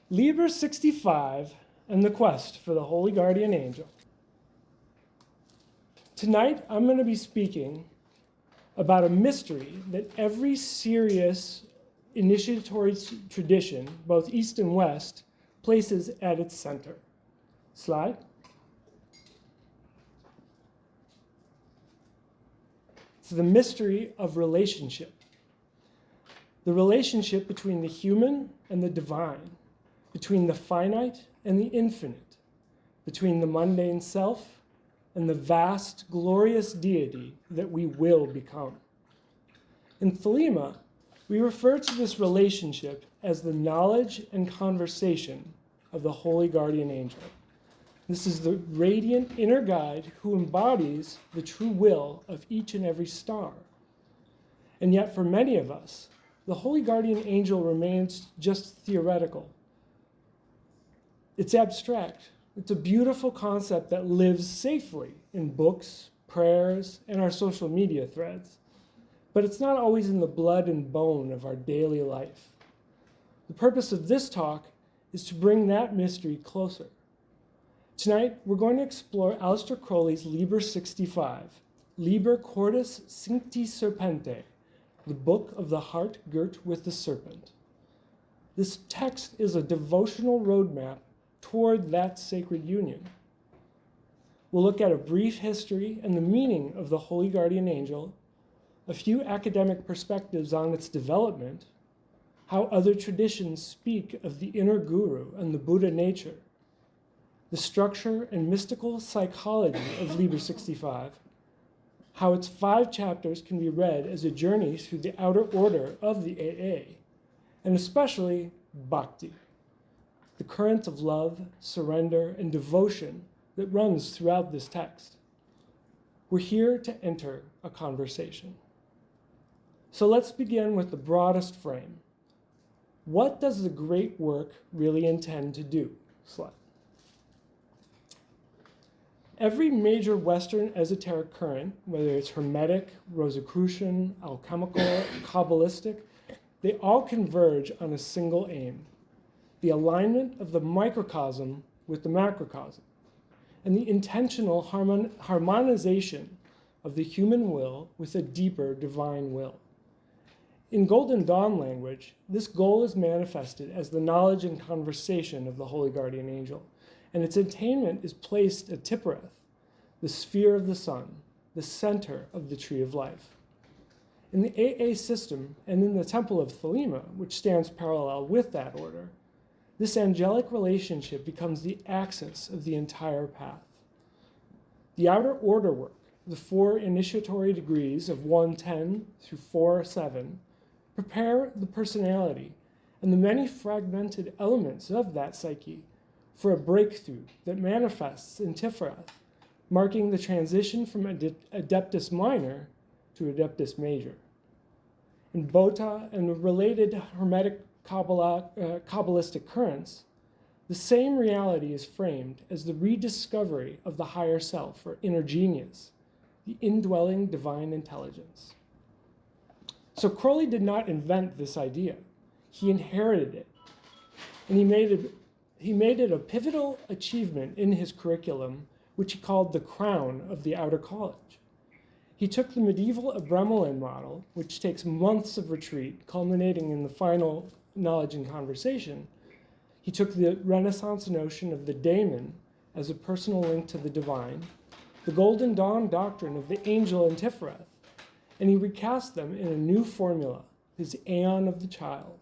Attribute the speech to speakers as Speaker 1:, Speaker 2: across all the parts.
Speaker 1: Liber 65 and the quest for the Holy Guardian Angel. Tonight, I'm going to be speaking about a mystery that every serious initiatory tradition, both East and West, places at its center. Slide. It's the mystery of relationship. The relationship between the human and the divine, between the finite and the infinite, between the mundane self and the vast, glorious deity that we will become. In Thelema, we refer to this relationship as the knowledge and conversation of the Holy Guardian Angel. This is the radiant inner guide who embodies the true will of each and every star. And yet for many of us, the Holy Guardian Angel remains just theoretical. It's abstract. It's a beautiful concept that lives safely in books, prayers, and our social media threads. But it's not always in the blood and bone of our daily life. The purpose of this talk is to bring that mystery closer. Tonight, we're going to explore Aleister Crowley's Liber 65, Liber Cordis Cincti Serpente, the book of the Heart Girt with the Serpent. This text is a devotional roadmap toward that sacred union. We'll look at a brief history and the meaning of the Holy Guardian Angel, a few academic perspectives on its development, how other traditions speak of the inner guru and the Buddha nature, the structure and mystical psychology of Liber 65, how its 5 chapters can be read as a journey through the outer order of the AA, and especially Bhakti, the current of love, surrender, and devotion that runs throughout this text. We're here to enter a conversation. So let's begin with the broadest frame. What does the great work really intend to do? Slide. Every major Western esoteric current, whether it's Hermetic, Rosicrucian, alchemical, Kabbalistic, they all converge on a single aim: the alignment of the microcosm with the macrocosm, and the intentional harmonization of the human will with a deeper divine will. In Golden Dawn language, this goal is manifested as the knowledge and conversation of the Holy Guardian Angel, and its attainment is placed at Tiphereth, the sphere of the sun, the center of the tree of life. In the AA system and in the Temple of Thelema, which stands parallel with that order, this angelic relationship becomes the axis of the entire path. The outer order work, the 4 initiatory degrees of 110 through 4-7, prepare the personality and the many fragmented elements of that psyche for a breakthrough that manifests in Tiphereth, marking the transition from Adeptus Minor to Adeptus Major. In Bota and the related Hermetic Kabbalistic currents, the same reality is framed as the rediscovery of the higher self, or inner genius, the indwelling divine intelligence. So Crowley did not invent this idea. He inherited it, and he made it a pivotal achievement in his curriculum, which he called the crown of the outer college. He took the medieval Abremelin model, which takes months of retreat, culminating in the final knowledge and conversation. He took the Renaissance notion of the Daimon as a personal link to the divine, the Golden Dawn doctrine of the angel in Tiphereth, and he recast them in a new formula, his Aeon of the Child,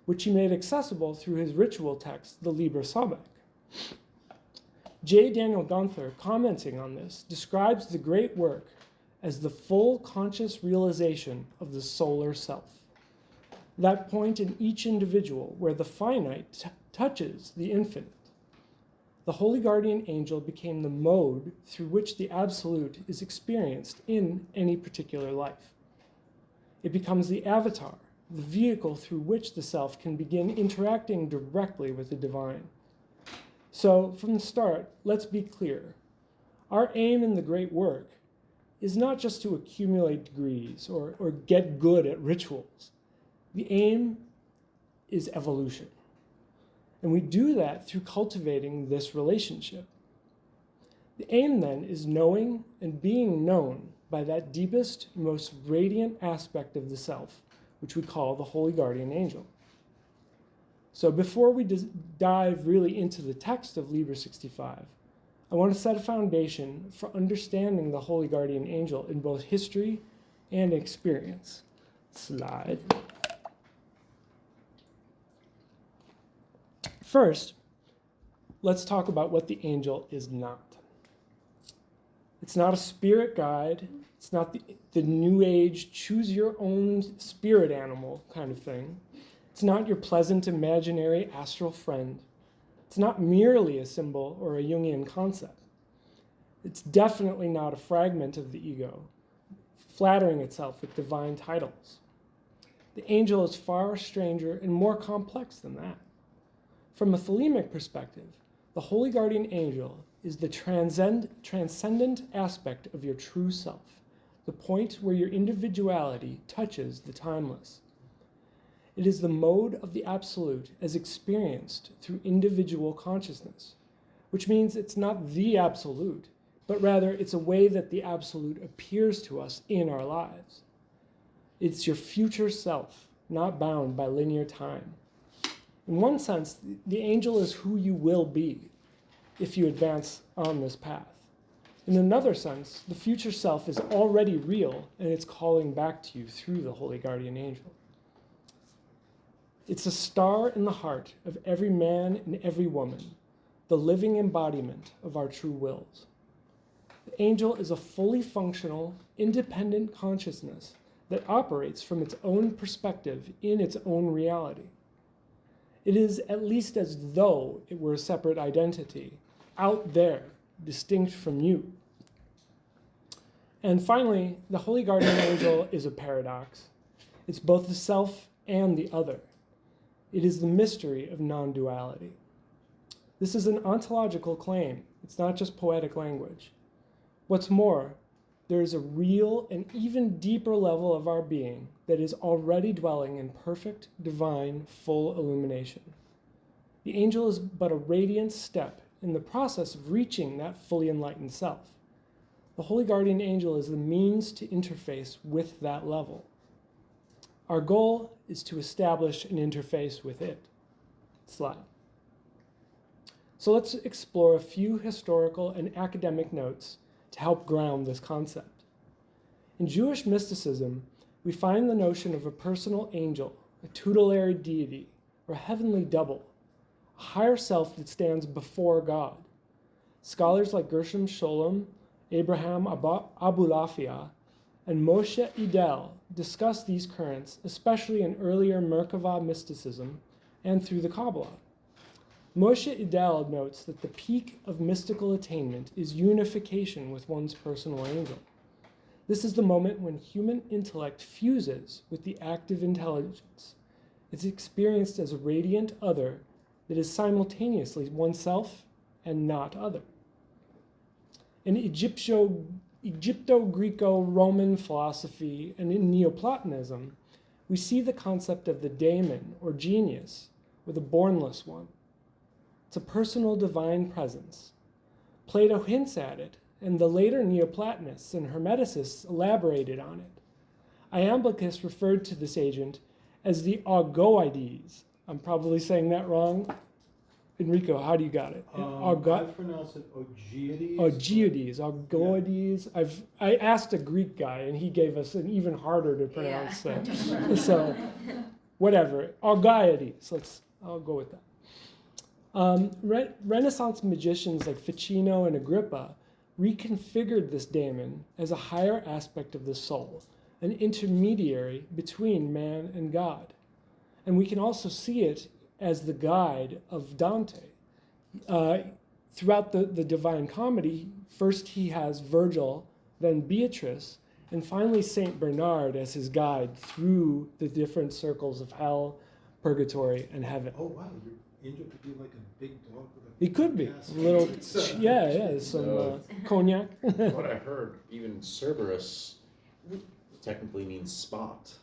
Speaker 1: which he made accessible through his ritual text, the Liber Sabec. J. Daniel Gunther, commenting on this, describes the great work as the full conscious realization of the solar self, that point in each individual where the finite touches the infinite. The Holy Guardian Angel became the mode through which the Absolute is experienced in any particular life. It becomes the avatar, the vehicle through which the self can begin interacting directly with the divine. So, from the start, let's be clear. Our aim in the great work is not just to accumulate degrees or get good at rituals. The aim is evolution. And we do that through cultivating this relationship. The aim then is knowing and being known by that deepest, most radiant aspect of the self, which we call the Holy Guardian Angel. So before we dive really into the text of Liber 65, I want to set a foundation for understanding the Holy Guardian Angel in both history and experience. Slide. First, let's talk about what the angel is not. It's not a spirit guide. It's not the New Age, choose your own spirit animal kind of thing. It's not your pleasant imaginary astral friend. It's not merely a symbol or a Jungian concept. It's definitely not a fragment of the ego, flattering itself with divine titles. The angel is far stranger and more complex than that. From a Thelemic perspective, the Holy Guardian Angel is the transcendent aspect of your true self, the point where your individuality touches the timeless. It is the mode of the absolute as experienced through individual consciousness, which means it's not the absolute, but rather it's a way that the absolute appears to us in our lives. It's your future self, not bound by linear time. In one sense, the angel is who you will be if you advance on this path. In another sense, the future self is already real, and it's calling back to you through the Holy Guardian Angel. It's a star in the heart of every man and every woman, the living embodiment of our true wills. The angel is a fully functional, independent consciousness that operates from its own perspective in its own reality. It is at least as though it were a separate identity, out there, distinct from you. And finally, the Holy Guardian Angel is a paradox. It's both the self and the other. It is the mystery of non-duality. This is an ontological claim. It's not just poetic language. What's more, there is a real and even deeper level of our being that is already dwelling in perfect, divine, full illumination. The angel is but a radiant step in the process of reaching that fully enlightened self. The Holy Guardian Angel is the means to interface with that level. Our goal is to establish an interface with it. Slide. So let's explore a few historical and academic notes to help ground this concept. In Jewish mysticism, we find the notion of a personal angel, a tutelary deity, or a heavenly double, a higher self that stands before God. Scholars like Gershom Scholem, Abraham Abulafia, and Moshe Idel discuss these currents, especially in earlier Merkava mysticism and through the Kabbalah. Moshe Idel notes that the peak of mystical attainment is unification with one's personal angel. This is the moment when human intellect fuses with the active intelligence. It's experienced as a radiant other that is simultaneously oneself and not other. In Egypto-Greco-Roman philosophy and in Neoplatonism, we see the concept of the Daimon, or genius, or the Bornless One. It's a personal divine presence. Plato hints at it, and the later Neoplatonists and Hermeticists elaborated on it. Iamblichus referred to this agent as the Augoeides. I'm probably saying that wrong. Enrico, how do you got it?
Speaker 2: I pronounce it Augoeides.
Speaker 1: Augoeides. I asked a Greek guy, and he gave us an even harder to pronounce. Yeah. So, whatever. Augoeides. I'll go with that. Renaissance magicians like Ficino and Agrippa reconfigured this daemon as a higher aspect of the soul, an intermediary between man and God. And we can also see it as the guide of Dante. Throughout the Divine Comedy, first he has Virgil, then Beatrice, and finally Saint Bernard as his guide through the different circles of hell, purgatory, and heaven.
Speaker 2: Oh, wow. Your angel could be like a big dog with a...
Speaker 1: He could be. A little, some cognac.
Speaker 3: What I heard, even Cerberus technically means spot.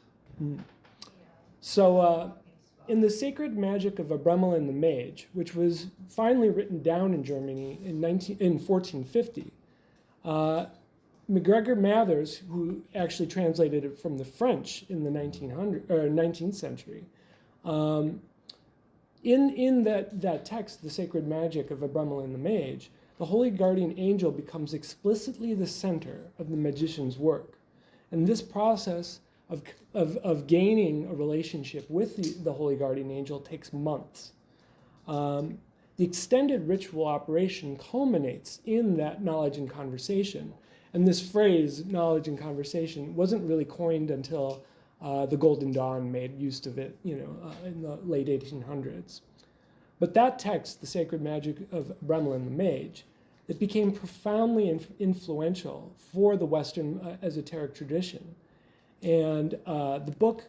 Speaker 1: So, In the Sacred Magic of Abramelin the Mage, which was finally written down in Germany in 1450, MacGregor Mathers, who actually translated it from the French in the 19th century, in that text, The Sacred Magic of Abramelin the Mage, the Holy Guardian Angel becomes explicitly the center of the magician's work. And this process of gaining a relationship with the Holy Guardian Angel takes months. The extended ritual operation culminates in that knowledge and conversation. And this phrase, knowledge and conversation, wasn't really coined until the Golden Dawn made use of it, in the late 1800s. But that text, The Sacred Magic of Abramelin the Mage, it became profoundly influential for the Western esoteric tradition. And the book,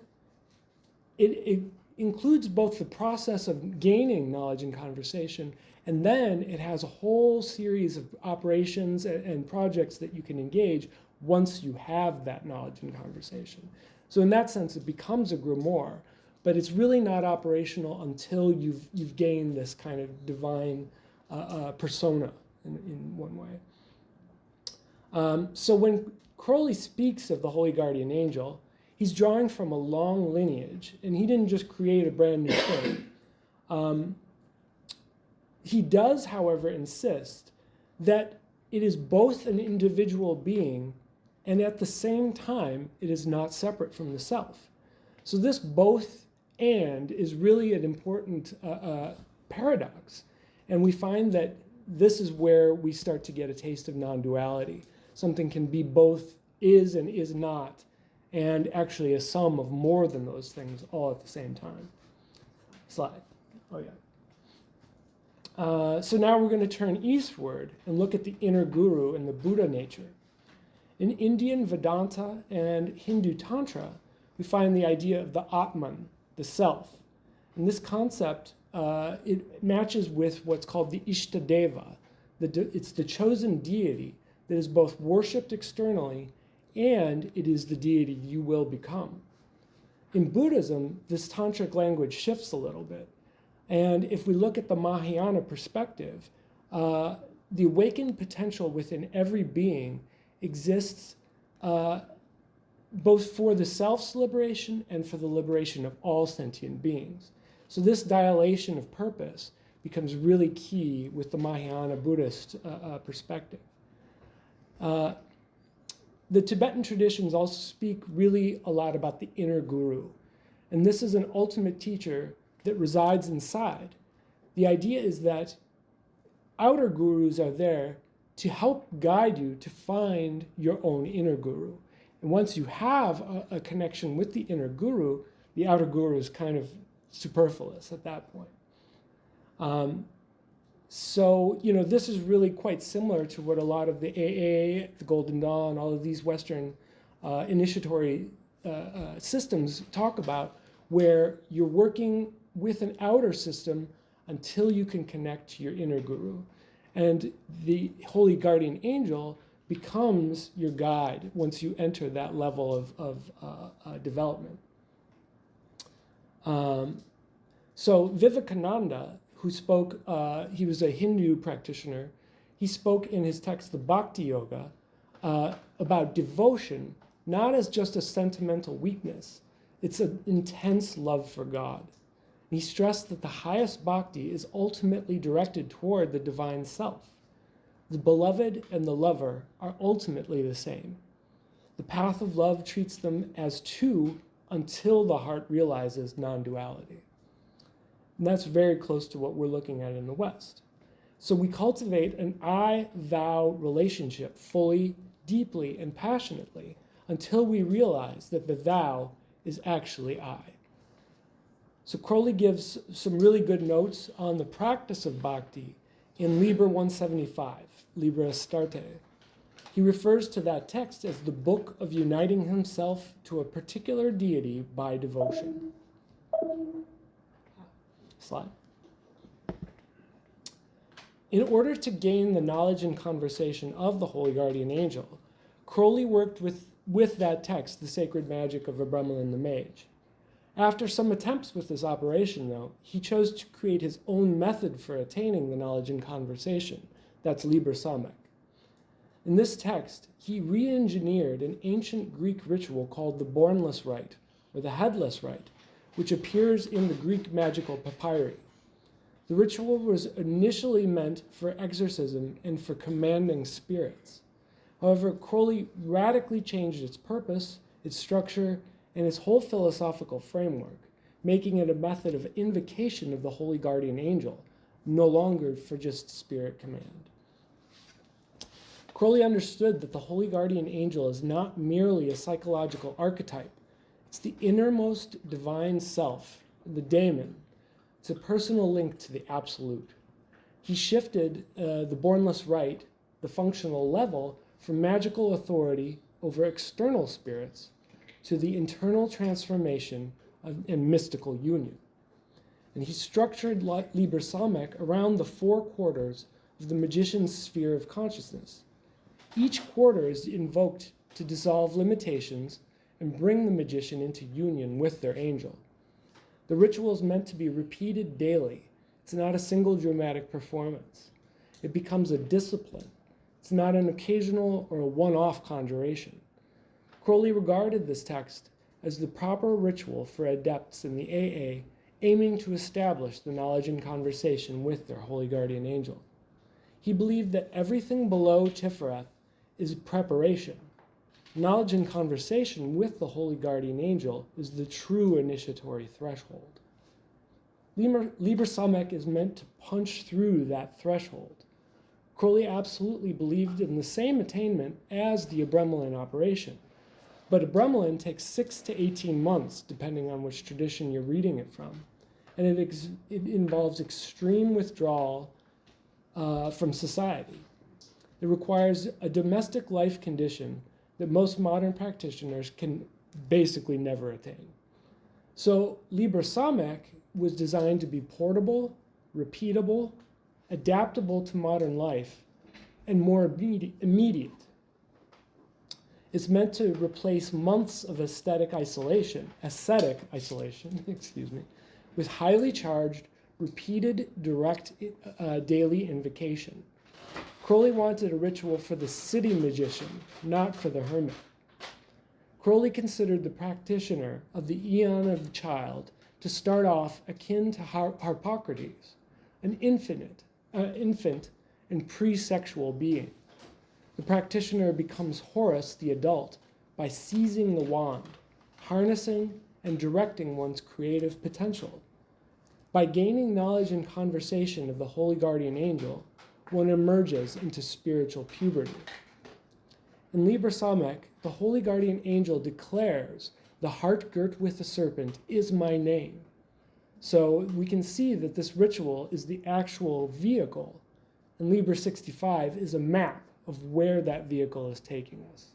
Speaker 1: it includes both the process of gaining knowledge and conversation, and then it has a whole series of operations and projects that you can engage once you have that knowledge and conversation. So in that sense, it becomes a grimoire, but it's really not operational until you've gained this kind of divine persona in one way. So when Crowley speaks of the Holy Guardian Angel, he's drawing from a long lineage, and he didn't just create a brand new thing. He does, however, insist that it is both an individual being, and at the same time, it is not separate from the self. So this both and is really an important paradox. And we find that this is where we start to get a taste of non-duality. Something can be both is and is not, and actually a sum of more than those things all at the same time. Slide. Oh, yeah. So now we're going to turn eastward and look at the inner guru and the Buddha nature. In Indian Vedanta and Hindu Tantra, we find the idea of the Atman, the self. And this concept, it matches with what's called the Ishtadeva. It's the chosen deity that is both worshipped externally, and it is the deity you will become. In Buddhism, this tantric language shifts a little bit. And if we look at the Mahayana perspective, the awakened potential within every being exists both for the self's liberation and for the liberation of all sentient beings. So this dilation of purpose becomes really key with the Mahayana Buddhist perspective. The Tibetan traditions also speak really a lot about the inner guru. And this is an ultimate teacher that resides inside. The idea is that outer gurus are there to help guide you to find your own inner guru. And once you have a connection with the inner guru, the outer guru is kind of superfluous at that point. So, this is really quite similar to what a lot of the AA, the Golden Dawn, all of these Western initiatory systems talk about, where you're working with an outer system until you can connect to your inner guru. And the Holy Guardian Angel becomes your guide once you enter that level of development. So Vivekananda, who spoke, he was a Hindu practitioner, he spoke in his text, the Bhakti Yoga, about devotion, not as just a sentimental weakness, it's an intense love for God. And he stressed that the highest bhakti is ultimately directed toward the divine self. The beloved and the lover are ultimately the same. The path of love treats them as two until the heart realizes non-duality. And that's very close to what we're looking at in the West. So we cultivate an I-thou relationship fully, deeply, and passionately until we realize that the thou is actually I. So Crowley gives some really good notes on the practice of bhakti in Liber 175, Liber Astarte. He refers to that text as the book of uniting himself to a particular deity by devotion. Slide. In order to gain the knowledge and conversation of the Holy Guardian Angel, Crowley worked with that text, The Sacred Magic of Abramelin the Mage. After some attempts with this operation, though, he chose to create his own method for attaining the knowledge in conversation. That's Liber. In this text, he re-engineered an ancient Greek ritual called the Bornless Rite, or the Headless Rite, which appears in the Greek magical papyri. The ritual was initially meant for exorcism and for commanding spirits. However, Crowley radically changed its purpose, its structure, and its whole philosophical framework, making it a method of invocation of the holy guardian angel, no longer for just spirit command. Crowley understood that the holy guardian angel is not merely a psychological archetype. It's the innermost divine self, the Daimon. It's a personal link to the absolute. He shifted the Bornless Rite, the functional level, from magical authority over external spirits to the internal transformation and mystical union. And he structured Liber around the 4 quarters of the magician's sphere of consciousness. Each quarter is invoked to dissolve limitations and bring the magician into union with their angel. The ritual is meant to be repeated daily. It's not a single dramatic performance. It becomes a discipline. It's not an occasional or a one-off conjuration. Crowley regarded this text as the proper ritual for adepts in the AA, aiming to establish the knowledge and conversation with their holy guardian angel. He believed that everything below Tifereth is preparation. Knowledge and conversation with the holy guardian angel is the true initiatory threshold. Liber is meant to punch through that threshold. Crowley absolutely believed in the same attainment as the Abramelin operation, but Abramelin takes 6 to 18 months, depending on which tradition you're reading it from, and it involves extreme withdrawal from society. It requires a domestic life condition that most modern practitioners can basically never attain. So Liber was designed to be portable, repeatable, adaptable to modern life, and more immediate. It's meant to replace months of ascetic isolation, with highly charged, repeated, direct daily invocation. Crowley wanted a ritual for the city magician, not for the hermit. Crowley considered the practitioner of the eon of the child to start off akin to Harpocrates, an infant and pre-sexual being. The practitioner becomes Horus the adult by seizing the wand, harnessing and directing one's creative potential. By gaining knowledge and conversation of the holy guardian angel, one emerges into spiritual puberty. In Liber the holy guardian angel declares, "The heart girt with the serpent is my name." So we can see that this ritual is the actual vehicle, and Liber 65 is a map of where that vehicle is taking us.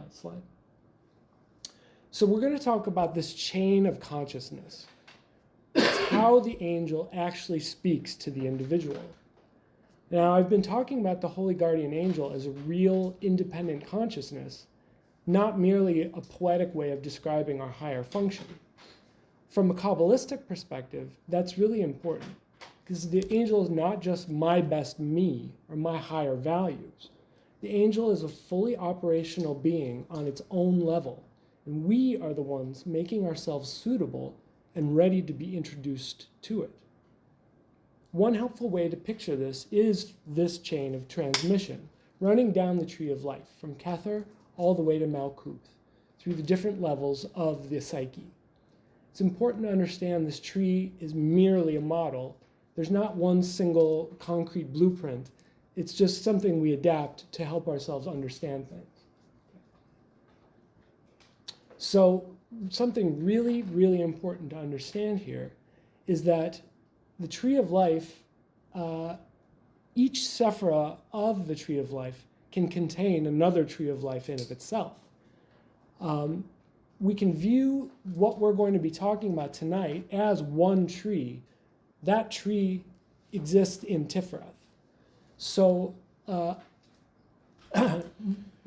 Speaker 1: Slide. So we're going to talk about this chain of consciousness. It's how the angel actually speaks to the individual. Now, I've been talking about the holy guardian angel as a real independent consciousness, not merely a poetic way of describing our higher function. From a Kabbalistic perspective, that's really important, because the angel is not just my best me or my higher values. The angel is a fully operational being on its own level, and we are the ones making ourselves suitable and ready to be introduced to it. One helpful way to picture this is this chain of transmission, running down the tree of life, from Kether all the way to Malkuth, through the different levels of the psyche. It's important to understand this tree is merely a model. There's not one single concrete blueprint. It's just something we adapt to help ourselves understand things. So something really, really important to understand here is that the tree of life, each sephira of the tree of life can contain another tree of life in of itself. We can view what we're going to be talking about tonight as one tree. That tree exists in Tifereth. So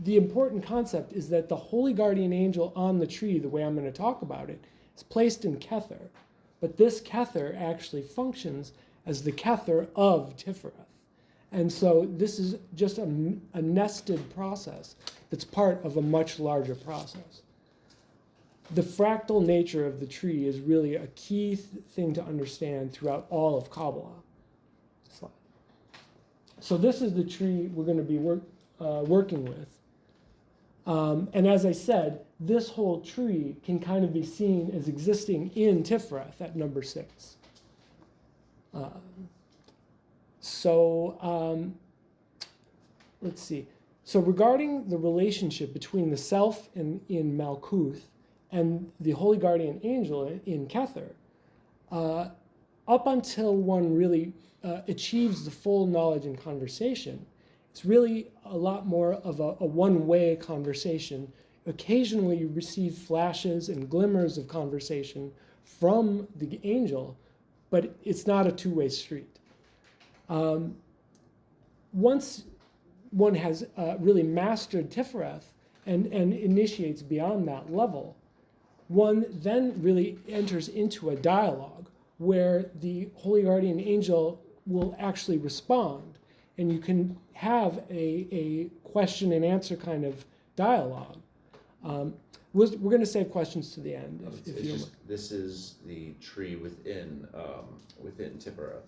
Speaker 1: the important concept is that the holy guardian angel on the tree, the way I'm going to talk about it, is placed in Kether. But this Kether actually functions as the Kether of Tifereth. And so this is just a nested process that's part of a much larger process. The fractal nature of the tree is really a key thing to understand throughout all of Kabbalah. Slide. So this is the tree we're going to be working with. And as I said, this whole tree can kind of be seen as existing in Tifereth at number 6. Let's see. So regarding the relationship between the self in Malkuth and the holy guardian angel in Kether, up until one really achieves the full knowledge and conversation, it's really a lot more of a one-way conversation. Occasionally you receive flashes and glimmers of conversation from the angel, but it's not a two-way street. Once one has really mastered Tifereth and initiates beyond that level, one then really enters into a dialogue where the holy guardian angel will actually respond, and you can have a question and answer kind of dialogue. We're going to save questions to the end.
Speaker 3: This is the tree within Tifereth.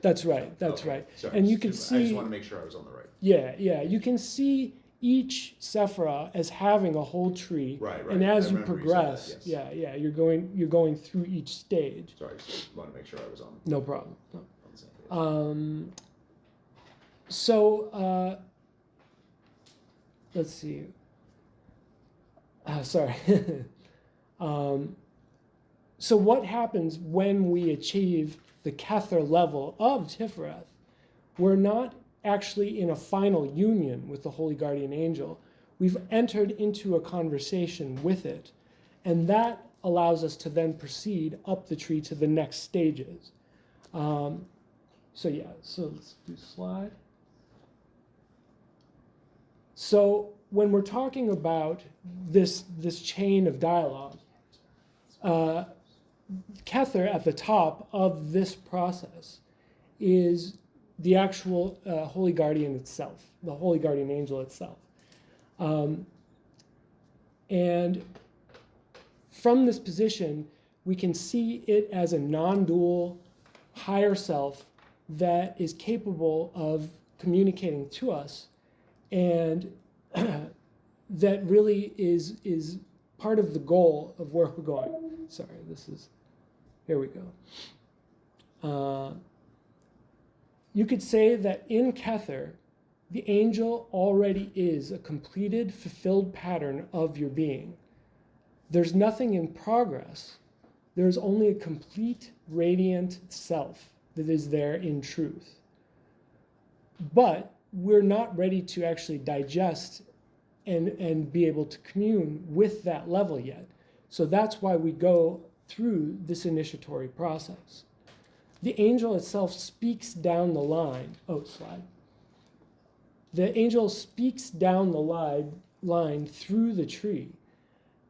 Speaker 1: That's right. That's
Speaker 3: okay.
Speaker 1: right.
Speaker 3: Sorry,
Speaker 1: and you can see.
Speaker 3: I just want to make sure I was on the right.
Speaker 1: Yeah. You can see each sephira as having a whole tree.
Speaker 3: Right.
Speaker 1: And as you
Speaker 3: remember
Speaker 1: progress,
Speaker 3: you said that, yes.
Speaker 1: you're going through each stage.
Speaker 3: Sorry, just want to make sure I was on.
Speaker 1: No problem. No.
Speaker 3: On the same page.
Speaker 1: Let's see. Sorry. So what happens when we achieve the Kether level of Tifereth? We're not actually in a final union with the holy guardian angel. We've entered into a conversation with it, and that allows us to then proceed up the tree to the next stages. So let's do slide. So when we're talking about this chain of dialogue, Kether at the top of this process is the actual holy guardian itself, the holy guardian angel itself. And from this position, we can see it as a non-dual higher self that is capable of communicating to us, and that really is part of the goal of where we're going. Sorry, here we go. You could say that in Kether, the angel already is a completed, fulfilled pattern of your being. There's nothing in progress. There's only a complete, radiant self that is there in truth. But we're not ready to actually digest and be able to commune with that level yet. So that's why we go through this initiatory process. The angel itself speaks down the line. Slide. The angel speaks down the line through the tree.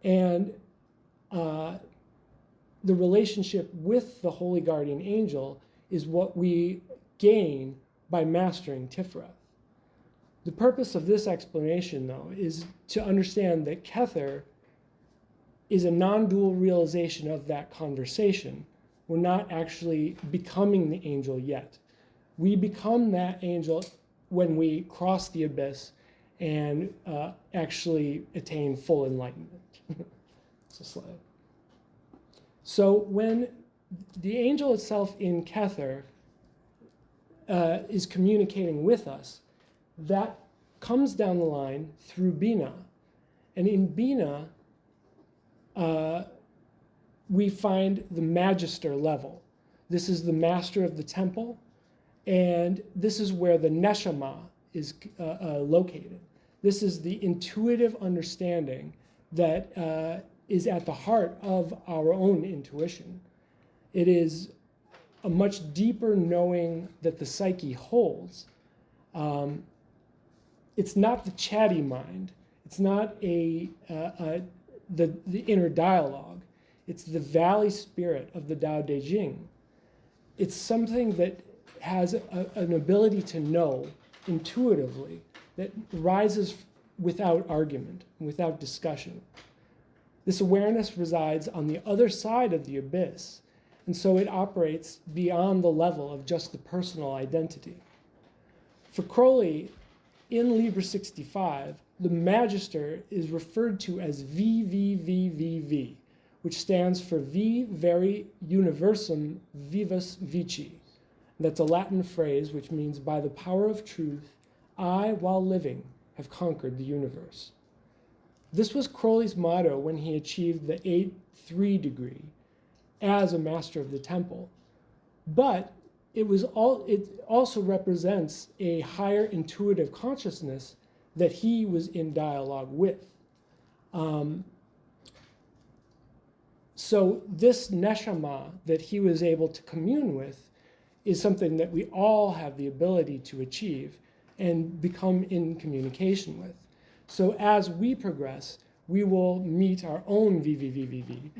Speaker 1: And the relationship with the holy guardian angel is what we gain by mastering Tifereth. The purpose of this explanation, though, is to understand that Kether is a non-dual realization of that conversation. We're not actually becoming the angel yet. We become that angel when we cross the abyss and actually attain full enlightenment. It's a slide. So when the angel itself in Kether is communicating with us, that comes down the line through Bina. And in Bina, we find the magister level. This is the master of the temple, and this is where the neshama is located. This is the intuitive understanding that is at the heart of our own intuition. It is a much deeper knowing that the psyche holds. It's not the chatty mind. It's not the inner dialogue. It's the valley spirit of the Tao Te Ching. It's something that has an ability to know intuitively, that rises without argument, without discussion. This awareness resides on the other side of the abyss, and so it operates beyond the level of just the personal identity. For Crowley, in Liber 65, the Magister is referred to as VVVVV, which stands for Vi Veri Universum Vivus Vici. That's a Latin phrase which means, by the power of truth, I, while living, have conquered the universe. This was Crowley's motto when he achieved the 8.3 degree as a master of the temple. But it also represents a higher intuitive consciousness that he was in dialogue with. So this neshama that he was able to commune with is something that we all have the ability to achieve and become in communication with. So as we progress, we will meet our own VVVVV,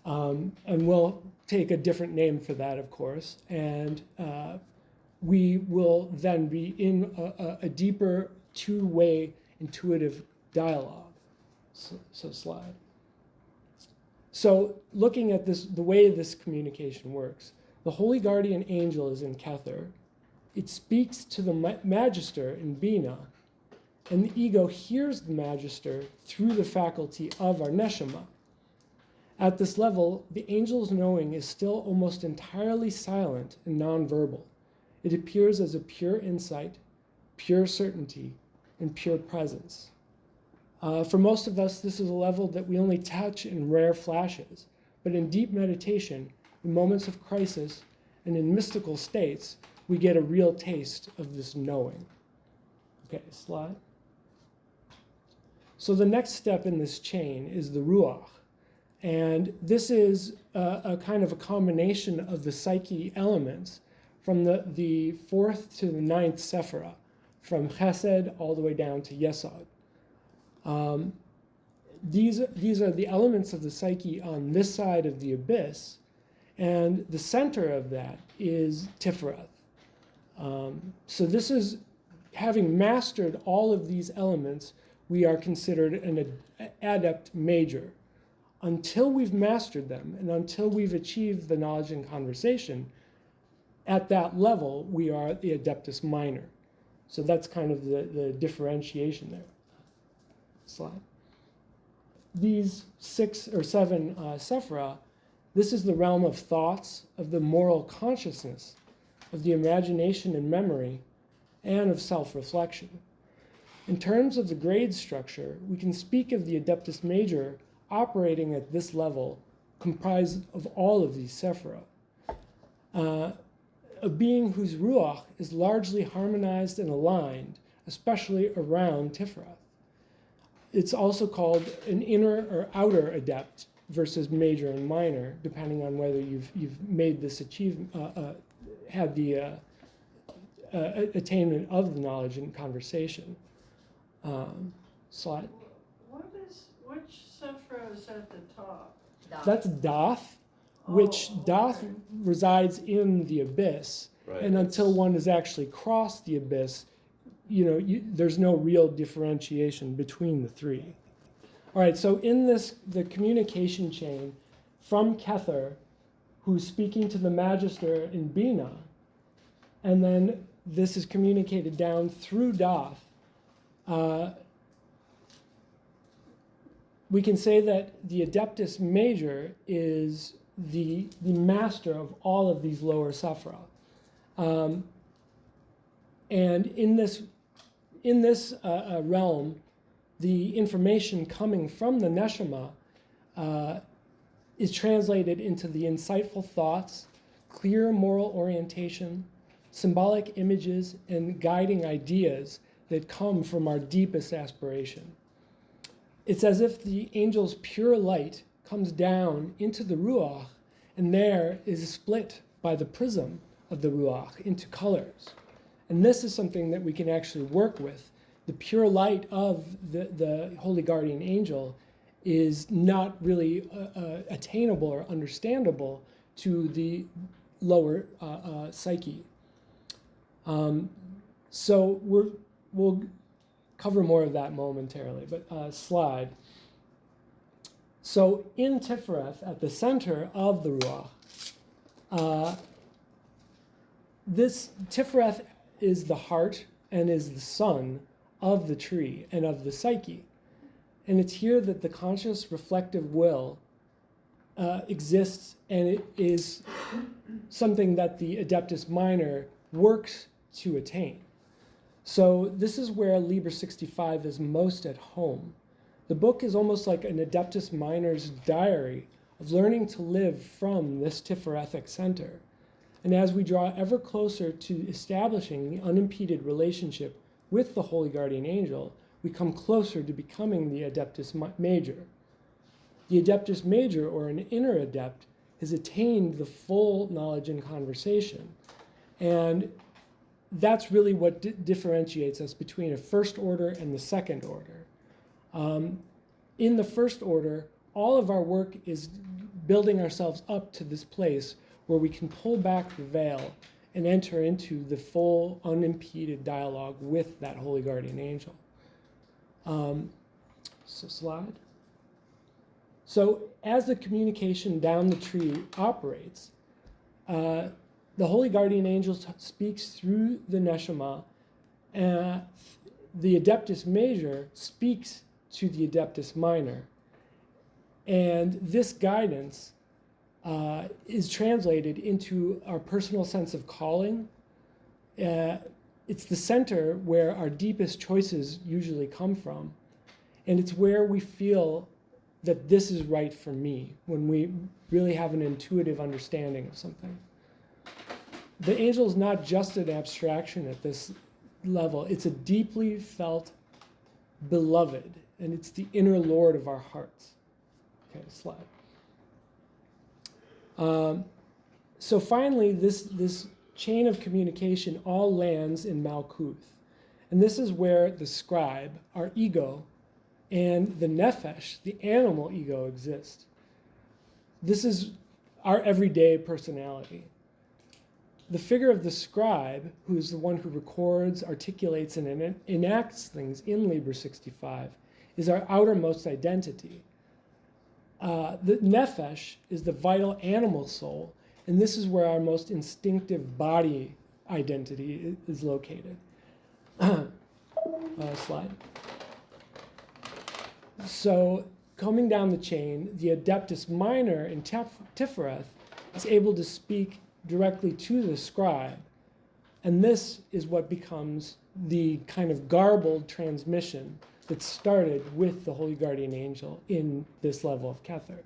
Speaker 1: and we'll take a different name for that, of course, and we will then be in a deeper two-way intuitive dialogue. So slide. So looking at this, the way this communication works, the holy guardian angel is in Kether. It speaks to the Magister in Bina, and the ego hears the Magister through the faculty of our neshama. At this level, the angel's knowing is still almost entirely silent and nonverbal. It appears as a pure insight, pure certainty, and pure presence. For most of us, this is a level that we only touch in rare flashes, but in deep meditation, in moments of crisis, and in mystical states, we get a real taste of this knowing. Okay, slide. So the next step in this chain is the Ruach. And this is a kind of a combination of the psyche elements from the 4th to the 9th Sephirah, from Chesed all the way down to Yesod. These are the elements of the psyche on this side of the abyss, and the center of that is Tiferet. So this is, having mastered all of these elements, we are considered an adept major. Until we've mastered them, and until we've achieved the knowledge and conversation, at that level, we are the adeptus minor. So that's kind of the differentiation there. Slide. These 6 or 7 Sephirah, this is the realm of thoughts, of the moral consciousness, of the imagination and memory, and of self-reflection. In terms of the grade structure, we can speak of the adeptus major operating at this level, comprised of all of these Sephirah. A being whose Ruach is largely harmonized and aligned, especially around Tiferet. It's also called an inner or outer adept versus major and minor, depending on whether you've made this achievement, had the attainment of the knowledge and conversation. Slide.
Speaker 4: Which Sephirah is at the top?
Speaker 1: That's Doth, which Doth resides in the abyss,
Speaker 3: Right.
Speaker 1: and until one has actually crossed the abyss, there's no real differentiation between the three. All right, so in the communication chain from Kether, who's speaking to the Magister in Bina, and then this is communicated down through Doth, we can say that the Adeptus Major is the master of all of these lower Sephirah. And in this realm, the information coming from the Neshama is translated into the insightful thoughts, clear moral orientation, symbolic images, and guiding ideas that come from our deepest aspiration. It's as if the angel's pure light comes down into the Ruach, and there is split by the prism of the Ruach into colors. And this is something that we can actually work with the pure light of the holy guardian angel is not really attainable or understandable to the lower psyche. So we'll cover more of that momentarily, but slide. So in Tifereth, at the center of the Ruach, this Tifereth is the heart and is the sun of the tree and of the psyche. And it's here that the conscious reflective will exists, and it is something that the Adeptus Minor works to attain. So this is where Liber 65 is most at home. The book is almost like an Adeptus Minor's diary of learning to live from this Tiferethic center. And as we draw ever closer to establishing the unimpeded relationship with the Holy Guardian Angel, we come closer to becoming the Adeptus Major. The Adeptus Major, or an inner adept, has attained the full knowledge and conversation. And that's really what differentiates us between a first order and the second order. In the first order, all of our work is building ourselves up to this place where we can pull back the veil and enter into the full unimpeded dialogue with that Holy Guardian Angel. So slide. So as the communication down the tree operates, the Holy Guardian Angel speaks through the Neshama. The Adeptus Major speaks to the Adeptus Minor. And this guidance is translated into our personal sense of calling. It's the center where our deepest choices usually come from. And it's where we feel that this is right for me, when we really have an intuitive understanding of something. The angel is not just an abstraction at this level. It's a deeply felt beloved, and it's the inner Lord of our hearts. Okay, slide. So finally, this chain of communication all lands in Malkuth. And this is where the scribe, our ego, and the nefesh, the animal ego, exist. This is our everyday personality. The figure of the scribe, who is the one who records, articulates, and enacts things in Liber 65, is our outermost identity. The nefesh is the vital animal soul, and this is where our most instinctive body identity is located. Slide. So coming down the chain, the Adeptus Minor in Tifereth is able to speak directly to the scribe, and this is what becomes the kind of garbled transmission that started with the Holy Guardian Angel in this level of Kether.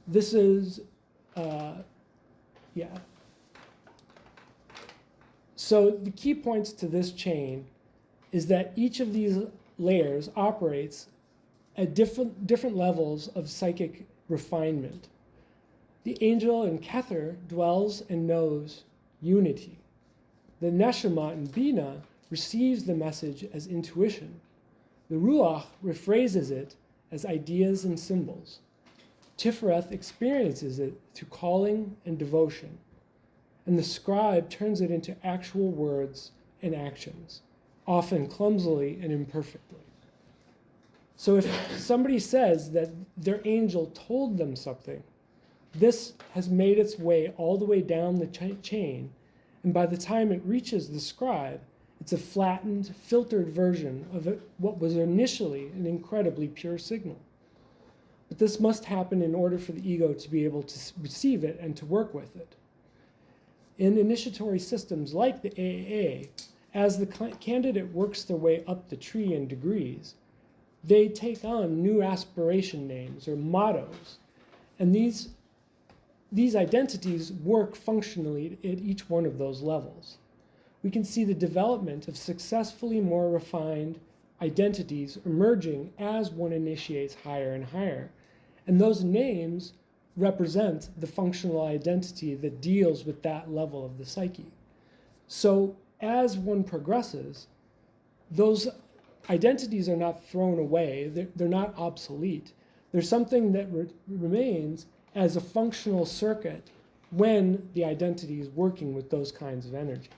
Speaker 1: This is, So the key points to this chain is that each of these layers operates at different levels of psychic refinement. The angel in Kether dwells and knows unity. The Neshama in Bina receives the message as intuition. The Ruach rephrases it as ideas and symbols. Tifereth experiences it through calling and devotion. And the scribe turns it into actual words and actions, often clumsily and imperfectly. So if somebody says that their angel told them something, this has made its way all the way down the chain, and by the time it reaches the scribe, it's a flattened, filtered version of what was initially an incredibly pure signal. But this must happen in order for the ego to be able to receive it and to work with it. In initiatory systems like the AAA, as the candidate works their way up the tree in degrees, they take on new aspiration names or mottos, and these identities work functionally at each one of those levels. We can see the development of successfully more refined identities emerging as one initiates higher and higher. And those names represent the functional identity that deals with that level of the psyche. So as one progresses, those identities are not thrown away. They're not obsolete. There's something that remains as a functional circuit when the identity is working with those kinds of energies.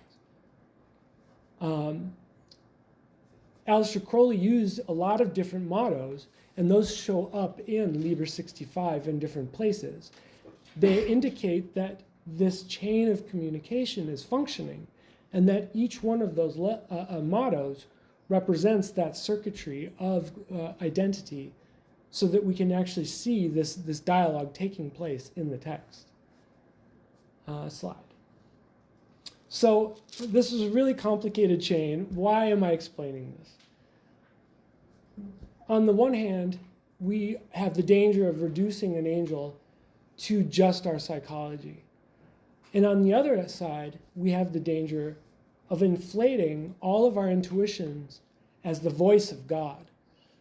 Speaker 1: Aleister Crowley used a lot of different mottos, and those show up in Liber 65 in different places. They indicate that this chain of communication is functioning, and that each one of those mottos represents that circuitry of identity, so that we can actually see this dialogue taking place in the text. Slide. So this is a really complicated chain. Why am I explaining this? On the one hand, we have the danger of reducing an angel to just our psychology. And on the other side, we have the danger of inflating all of our intuitions as the voice of God.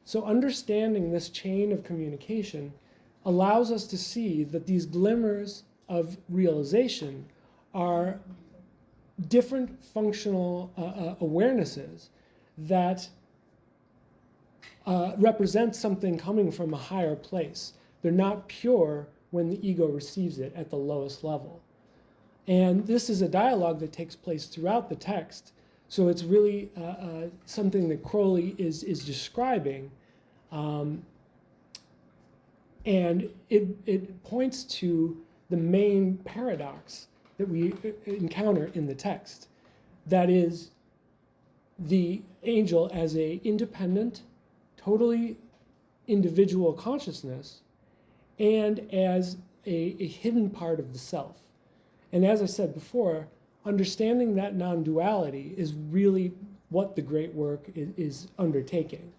Speaker 1: So understanding this chain of communication allows us to see that these glimmers of realization are different functional awarenesses that represent something coming from a higher place. They're not pure when the ego receives it at the lowest level. And this is a dialogue that takes place throughout the text. So it's really something that Crowley is describing. And it points to the main paradox that we encounter in the text. That is the angel as an independent, totally individual consciousness, and as a hidden part of the self. And as I said before, understanding that non-duality is really what the great work is undertaking.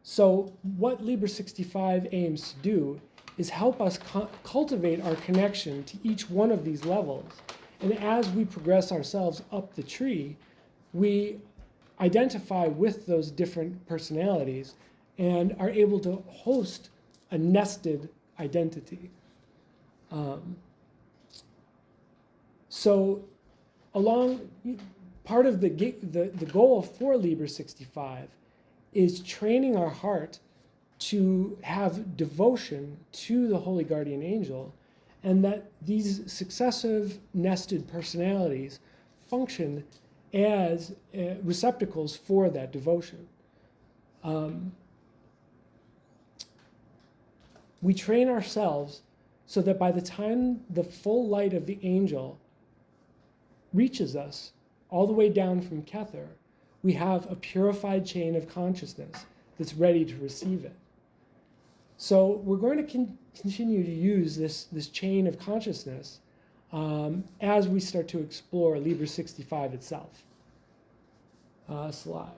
Speaker 1: So what Liber 65 aims to do is help us cultivate our connection to each one of these levels. And as we progress ourselves up the tree, we identify with those different personalities and are able to host a nested identity. So part of the goal for Liber 65 is training our heart to have devotion to the Holy Guardian Angel, and that these successive nested personalities function as receptacles for that devotion. We train ourselves so that by the time the full light of the angel reaches us, all the way down from Kether, we have a purified chain of consciousness that's ready to receive it. So we're going to continue to use this chain of consciousness as we start to explore Liber 65 itself. Slide.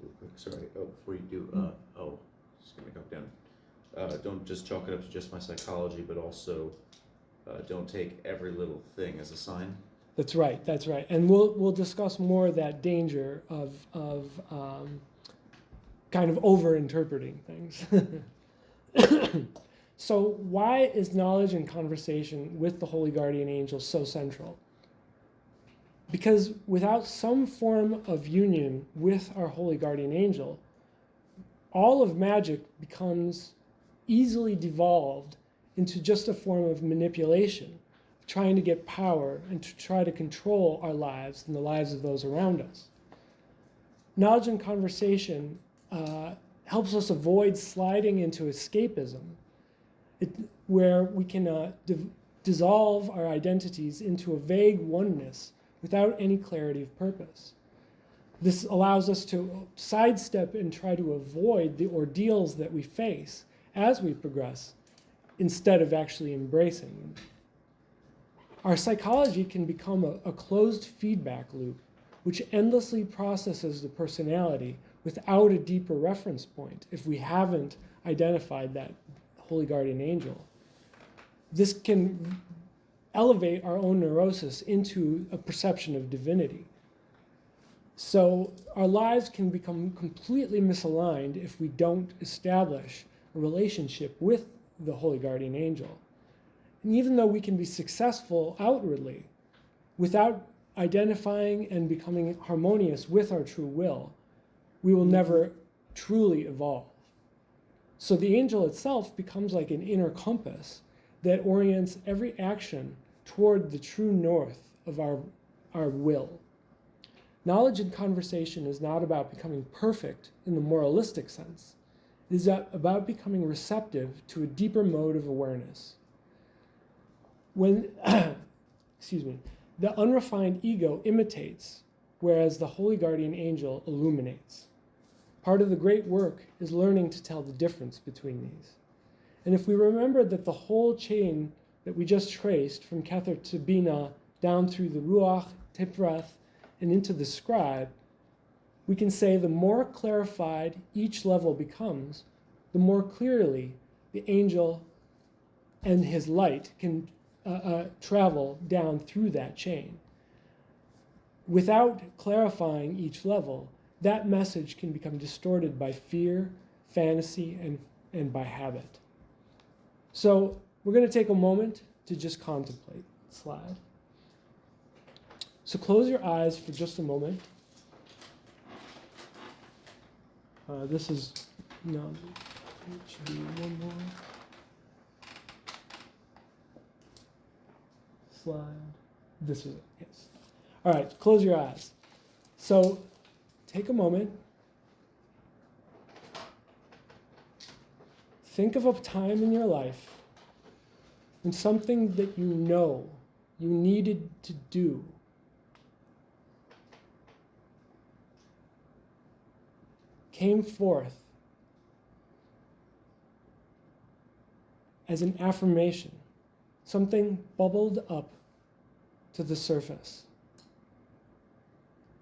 Speaker 3: Real quick, sorry. Oh, before you do, just gonna come down. Don't just chalk it up to just my psychology, but also don't take every little thing as a sign.
Speaker 1: That's right. That's right. And we'll discuss more of that danger of kind of over-interpreting things. So why is knowledge and conversation with the Holy Guardian Angel so central? Because without some form of union with our Holy Guardian Angel, all of magic becomes easily devolved into just a form of manipulation, trying to get power and to try to control our lives and the lives of those around us. Knowledge and conversation helps us avoid sliding into escapism, where we can dissolve our identities into a vague oneness without any clarity of purpose. This allows us to sidestep and try to avoid the ordeals that we face as we progress, instead of actually embracing them. Our psychology can become a closed feedback loop, which endlessly processes the personality without a deeper reference point if we haven't identified that Holy Guardian Angel. This can elevate our own neurosis into a perception of divinity. So our lives can become completely misaligned if we don't establish a relationship with the Holy Guardian Angel. And even though we can be successful outwardly, without identifying and becoming harmonious with our true will, we will never truly evolve. So the angel itself becomes like an inner compass that orients every action toward the true north of our will. Knowledge and conversation is not about becoming perfect in the moralistic sense. It is about becoming receptive to a deeper mode of awareness. When, the unrefined ego imitates, whereas the holy guardian angel illuminates. Part of the great work is learning to tell the difference between these. And if we remember that the whole chain that we just traced from Kether to Bina down through the Ruach, Tipreth, and into the scribe, we can say the more clarified each level becomes, the more clearly the angel and his light can travel down through that chain. Without clarifying each level, that message can become distorted by fear, fantasy, and by habit. So we're going to take a moment to just contemplate. Slide. So close your eyes for just a moment. This is, no, it should be one more. Slide. This is it, yes. All right, close your eyes. So take a moment. Think of a time in your life when something that you know you needed to do came forth as an affirmation. Something bubbled up to the surface.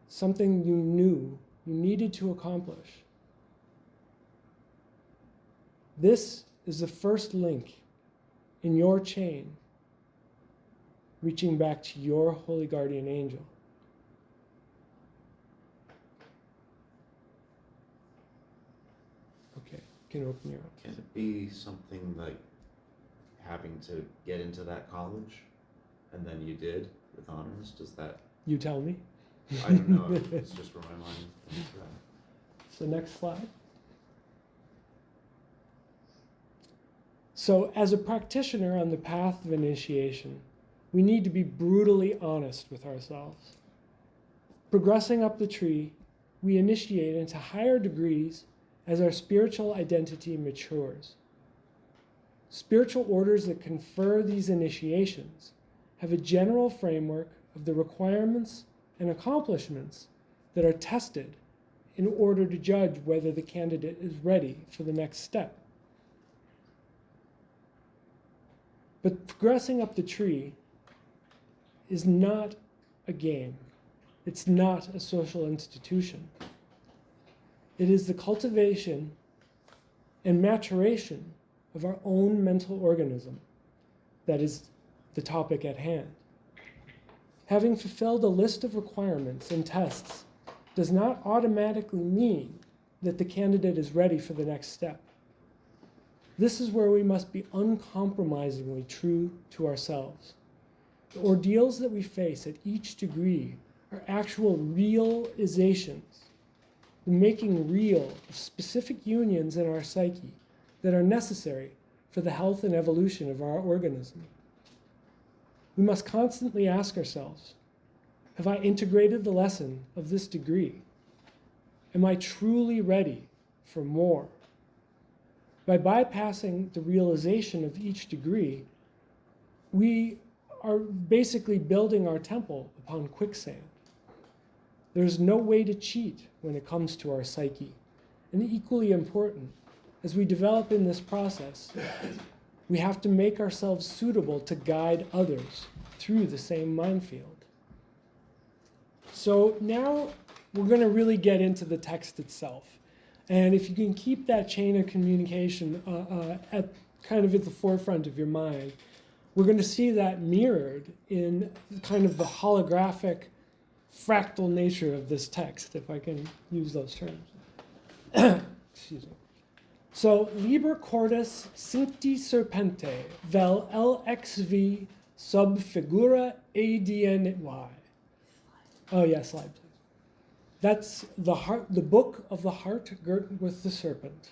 Speaker 1: Something you knew you needed to accomplish. This is the first link in your chain reaching back to your holy guardian angel. Okay, you can open your eyes.
Speaker 3: Can it be something like having to get into that college and then you did with honors? Does that?
Speaker 1: You tell me.
Speaker 3: I don't know. It's just where my mind is.
Speaker 1: So next slide. So as a practitioner on the path of initiation, we need to be brutally honest with ourselves. Progressing up the tree, we initiate into higher degrees as our spiritual identity matures. Spiritual orders that confer these initiations have a general framework of the requirements and accomplishments that are tested in order to judge whether the candidate is ready for the next step. But progressing up the tree is not a game. It's not a social institution. It is the cultivation and maturation of our own mental organism that is the topic at hand. Having fulfilled a list of requirements and tests does not automatically mean that the candidate is ready for the next step. This is where we must be uncompromisingly true to ourselves. The ordeals that we face at each degree are actual realizations, the making real of specific unions in our psyche that are necessary for the health and evolution of our organism. We must constantly ask ourselves, have I integrated the lesson of this degree? Am I truly ready for more? By bypassing the realization of each degree, we are basically building our temple upon quicksand. There's no way to cheat when it comes to our psyche. And equally important, as we develop in this process, we have to make ourselves suitable to guide others through the same minefield. So now we're going to really get into the text itself. And if you can keep that chain of communication at the forefront of your mind, we're going to see that mirrored in kind of the holographic, fractal nature of this text, if I can use those terms. Excuse me. So, Liber cordis cincti serpente, vel LXV sub figura ADNY. Oh yeah, slide please. That's the book of the Heart Girt with the Serpent.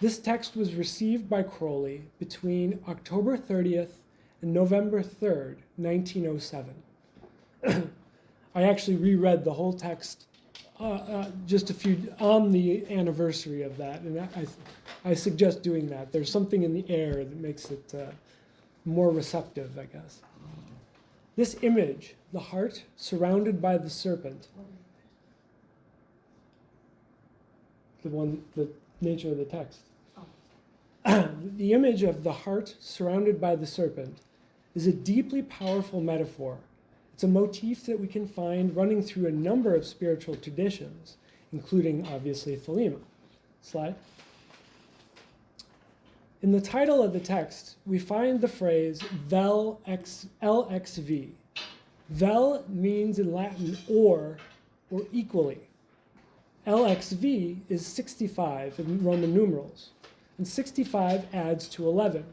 Speaker 1: This text was received by Crowley between October 30th and November 3rd, 1907. I actually reread the whole text just on the anniversary of that, and I suggest doing that. There's something in the air that makes it more receptive, I guess. This image, the heart surrounded by the serpent, the nature of the text. The image of the heart surrounded by the serpent is a deeply powerful metaphor. It's a motif that we can find running through a number of spiritual traditions, including, obviously, Thelema. Slide. In the title of the text, we find the phrase vel LXV. Vel means in Latin or equally. LXV is 65 in Roman numerals, and 65 adds to 11.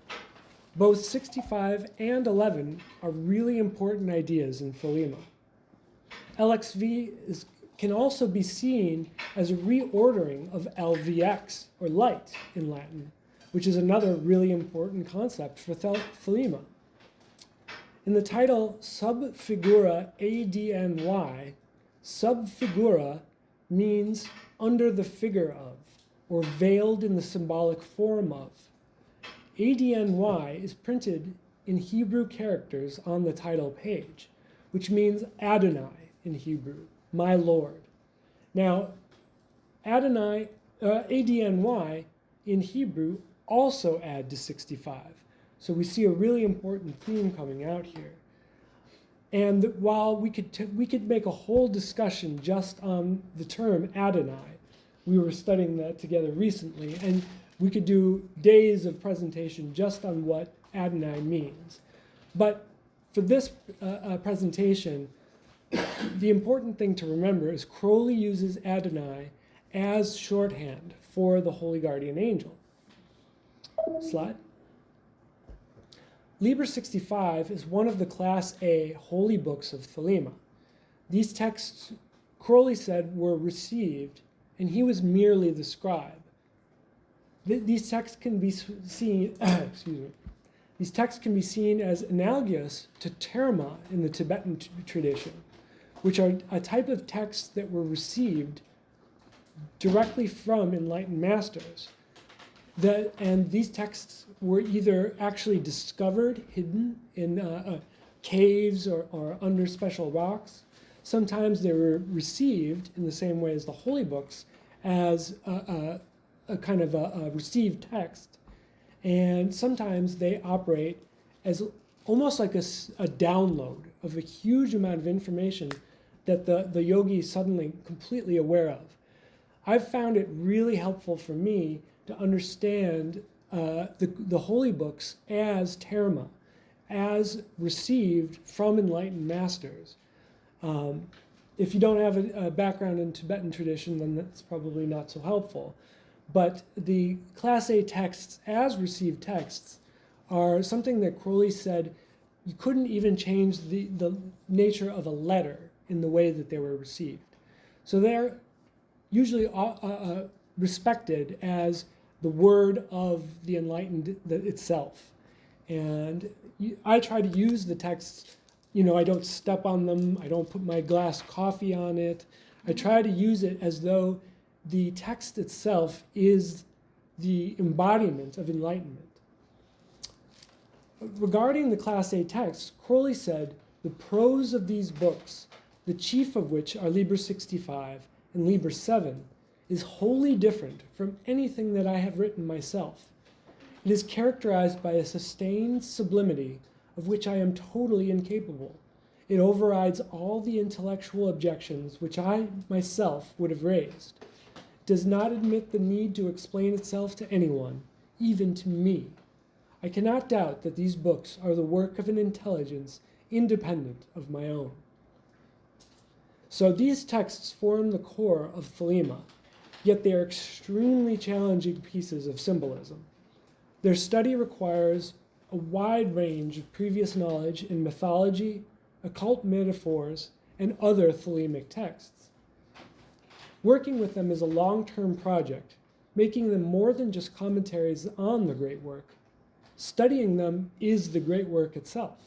Speaker 1: Both 65 and 11 are really important ideas in Thelema. LXV can also be seen as a reordering of LVX, or light in Latin, which is another really important concept for Thelema. In the title Sub Figura ADNY, sub figura means under the figure of, or veiled in the symbolic form of. ADNY is printed in Hebrew characters on the title page, which means Adonai in Hebrew, my Lord. Now, ADNY in Hebrew also add to 65. So we see a really important theme coming out here. And while we could make a whole discussion just on the term Adonai, we were studying that together recently, and we could do days of presentation just on what Adonai means. But for this presentation, the important thing to remember is Crowley uses Adonai as shorthand for the Holy Guardian Angel. Slide. Liber 65 is one of the Class A holy books of Thelema. These texts, Crowley said, were received, and he was merely the scribe. These texts can be seen, These texts can be seen as analogous to terma in the Tibetan tradition, which are a type of texts that were received directly from enlightened masters. And these texts were either actually discovered, hidden in caves or under special rocks. Sometimes they were received in the same way as the holy books as a kind of a received text. And sometimes they operate as almost like a download of a huge amount of information that the yogi is suddenly completely aware of. I've found it really helpful for me to understand the holy books as terma, as received from enlightened masters. If you don't have a background in Tibetan tradition, then that's probably not so helpful. But the Class A texts as received texts are something that Crowley said you couldn't even change the nature of a letter in the way that they were received. So they're usually respected as the word of the enlightened itself. And I try to use the texts, I don't step on them, I don't put my glass coffee on it. I try to use it as though the text itself is the embodiment of enlightenment. Regarding the Class A texts, Crowley said, the prose of these books, the chief of which are Liber 65 and Liber 7, is wholly different from anything that I have written myself. It is characterized by a sustained sublimity of which I am totally incapable. It overrides all the intellectual objections which I myself would have raised. It does not admit the need to explain itself to anyone, even to me. I cannot doubt that these books are the work of an intelligence independent of my own. So these texts form the core of Thelema, yet they are extremely challenging pieces of symbolism. Their study requires a wide range of previous knowledge in mythology, occult metaphors, and other Thelemic texts. Working with them is a long-term project, making them more than just commentaries on the great work. Studying them is the great work itself.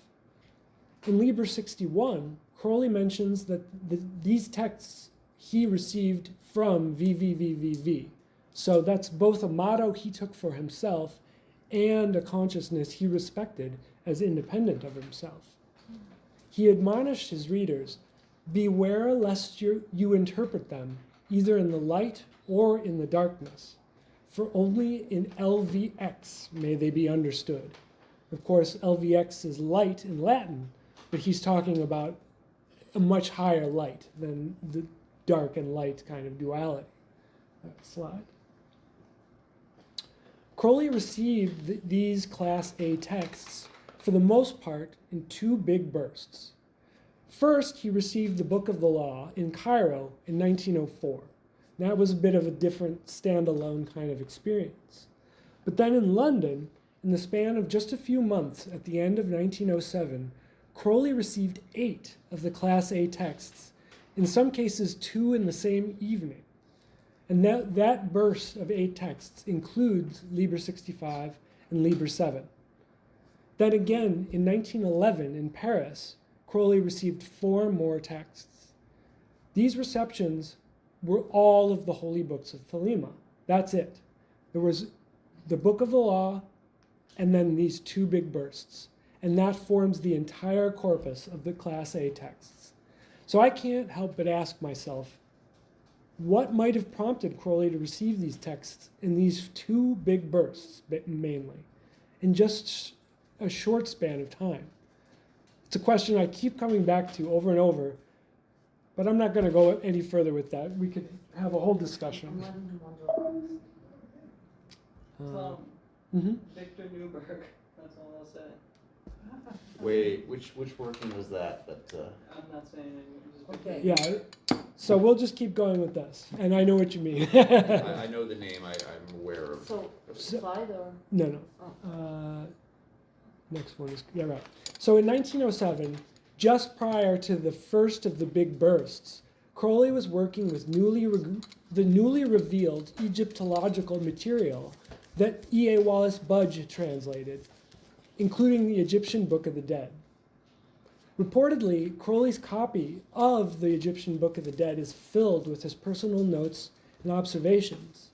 Speaker 1: In Liber 61, Crowley mentions that these texts he received from VVVVV. So that's both a motto he took for himself and a consciousness he respected as independent of himself. He admonished his readers, beware lest you interpret them either in the light or in the darkness, for only in LVX may they be understood. Of course, LVX is light in Latin, but he's talking about a much higher light than the dark and light kind of duality. Slide. Crowley received these Class A texts, for the most part, in two big bursts. First, he received the Book of the Law in Cairo in 1904. That was a bit of a different standalone kind of experience. But then in London, in the span of just a few months at the end of 1907, Crowley received 8 of the Class A texts, in some cases 2 in the same evening. And that burst of 8 texts includes Liber 65 and Liber 7. Then again, in 1911 in Paris, Crowley received 4 more texts. These receptions were all of the holy books of Thelema. That's it. There was the Book of the Law and then these 2 big bursts. And that forms the entire corpus of the Class A texts. So I can't help but ask myself, what might have prompted Crowley to receive these texts in these 2 big bursts, mainly, in just a short span of time? It's a question I keep coming back to over and over, but I'm not going to go any further with that. We could have a whole discussion.
Speaker 4: Victor Newberg, that's all I'll say.
Speaker 3: Wait, which working was that?
Speaker 4: I'm not saying anything.
Speaker 5: Okay.
Speaker 1: Yeah, so we'll just keep going with this, and I know what you mean.
Speaker 3: I know the name. I'm aware of.
Speaker 5: So, slide or?
Speaker 1: No. Next one is, yeah, right. So in 1907, just prior to the first of the big bursts, Crowley was working with the newly revealed Egyptological material that E.A. Wallace Budge had translated, including the Egyptian Book of the Dead. Reportedly, Crowley's copy of the Egyptian Book of the Dead is filled with his personal notes and observations.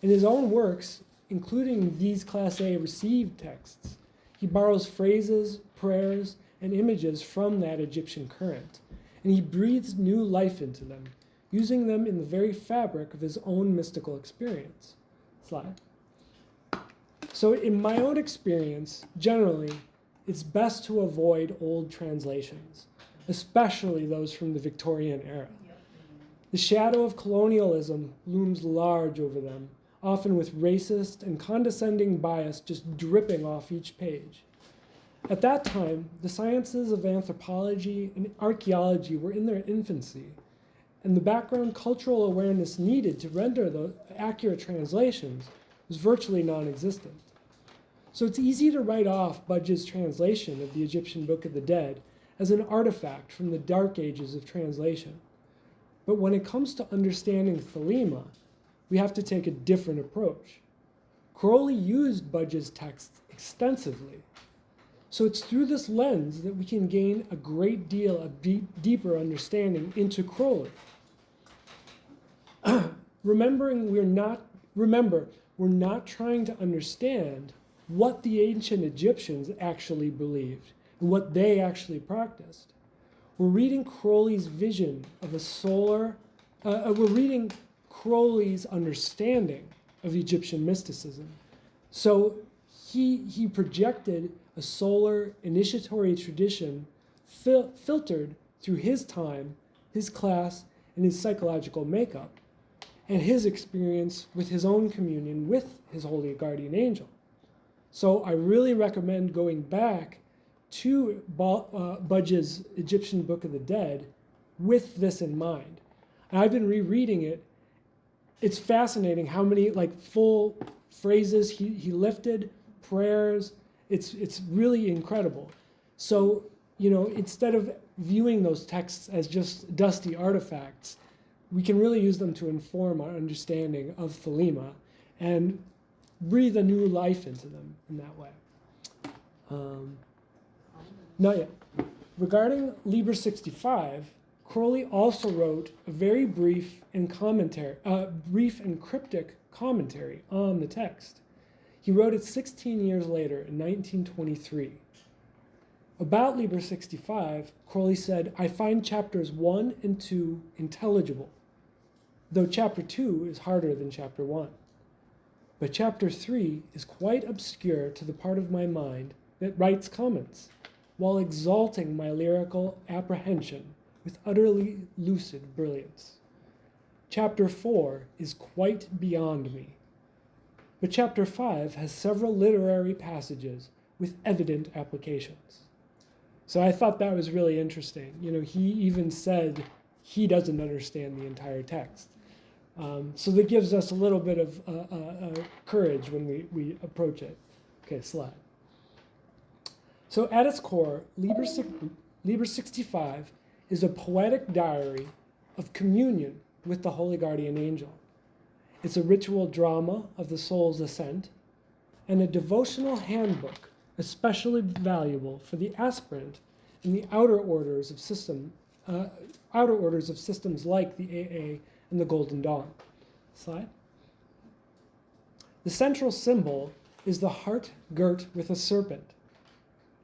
Speaker 1: In his own works, including these Class A received texts, he borrows phrases, prayers, and images from that Egyptian current, and he breathes new life into them, using them in the very fabric of his own mystical experience. Slide. So in my own experience, generally, it's best to avoid old translations, especially those from the Victorian era. The shadow of colonialism looms large over them, often with racist and condescending bias just dripping off each page. At that time, the sciences of anthropology and archaeology were in their infancy, and the background cultural awareness needed to render the accurate translations was virtually non-existent. So it's easy to write off Budge's translation of the Egyptian Book of the Dead as an artifact from the dark ages of translation. But when it comes to understanding Thelema, we have to take a different approach. Crowley used Budge's text extensively. So it's through this lens that we can gain a great deal of deeper understanding into Crowley. Remember, we're not trying to understand what the ancient Egyptians actually believed and what they actually practiced. We're reading Crowley's vision of a we're reading Crowley's understanding of Egyptian mysticism. So he projected a solar initiatory tradition filtered through his time, his class, and his psychological makeup, and his experience with his own communion with his holy guardian angel. So I really recommend going back to Budge's Egyptian Book of the Dead with this in mind. And I've been rereading it. It's fascinating how many full phrases he lifted, prayers. It's really incredible. So instead of viewing those texts as just dusty artifacts, we can really use them to inform our understanding of Thelema and breathe a new life into them in that way. Not yet. Regarding Liber 65, Crowley also wrote a very brief and cryptic commentary on the text. He wrote it 16 years later in 1923. About Liber 65, Crowley said, "I find chapters 1 and 2 intelligible, though chapter 2 is harder than chapter 1. But chapter 3 is quite obscure to the part of my mind that writes comments, while exalting my lyrical apprehension with utterly lucid brilliance. Chapter 4 is quite beyond me. But chapter 5 has several literary passages with evident applications." So I thought that was really interesting. He even said he doesn't understand the entire text. So that gives us a little bit of courage when we approach it. Okay, slide. So at its core, Liber 65 is a poetic diary of communion with the Holy Guardian Angel. It's a ritual drama of the soul's ascent and a devotional handbook especially valuable for the aspirant in the outer orders of systems like the AA and the Golden Dawn. Slide. The central symbol is the heart girt with a serpent.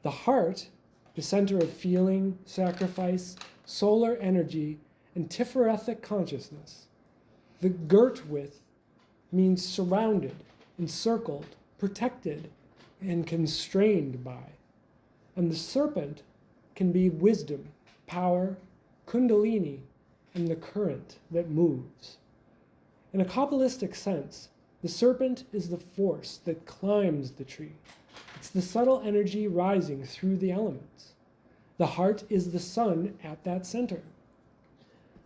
Speaker 1: The heart, the center of feeling, sacrifice, solar energy, and Tiferethic consciousness. The girt with means surrounded, encircled, protected, and constrained by. And the serpent can be wisdom, power, kundalini, and the current that moves. In a Kabbalistic sense, the serpent is the force that climbs the tree. It's the subtle energy rising through the elements. The heart is the sun at that center.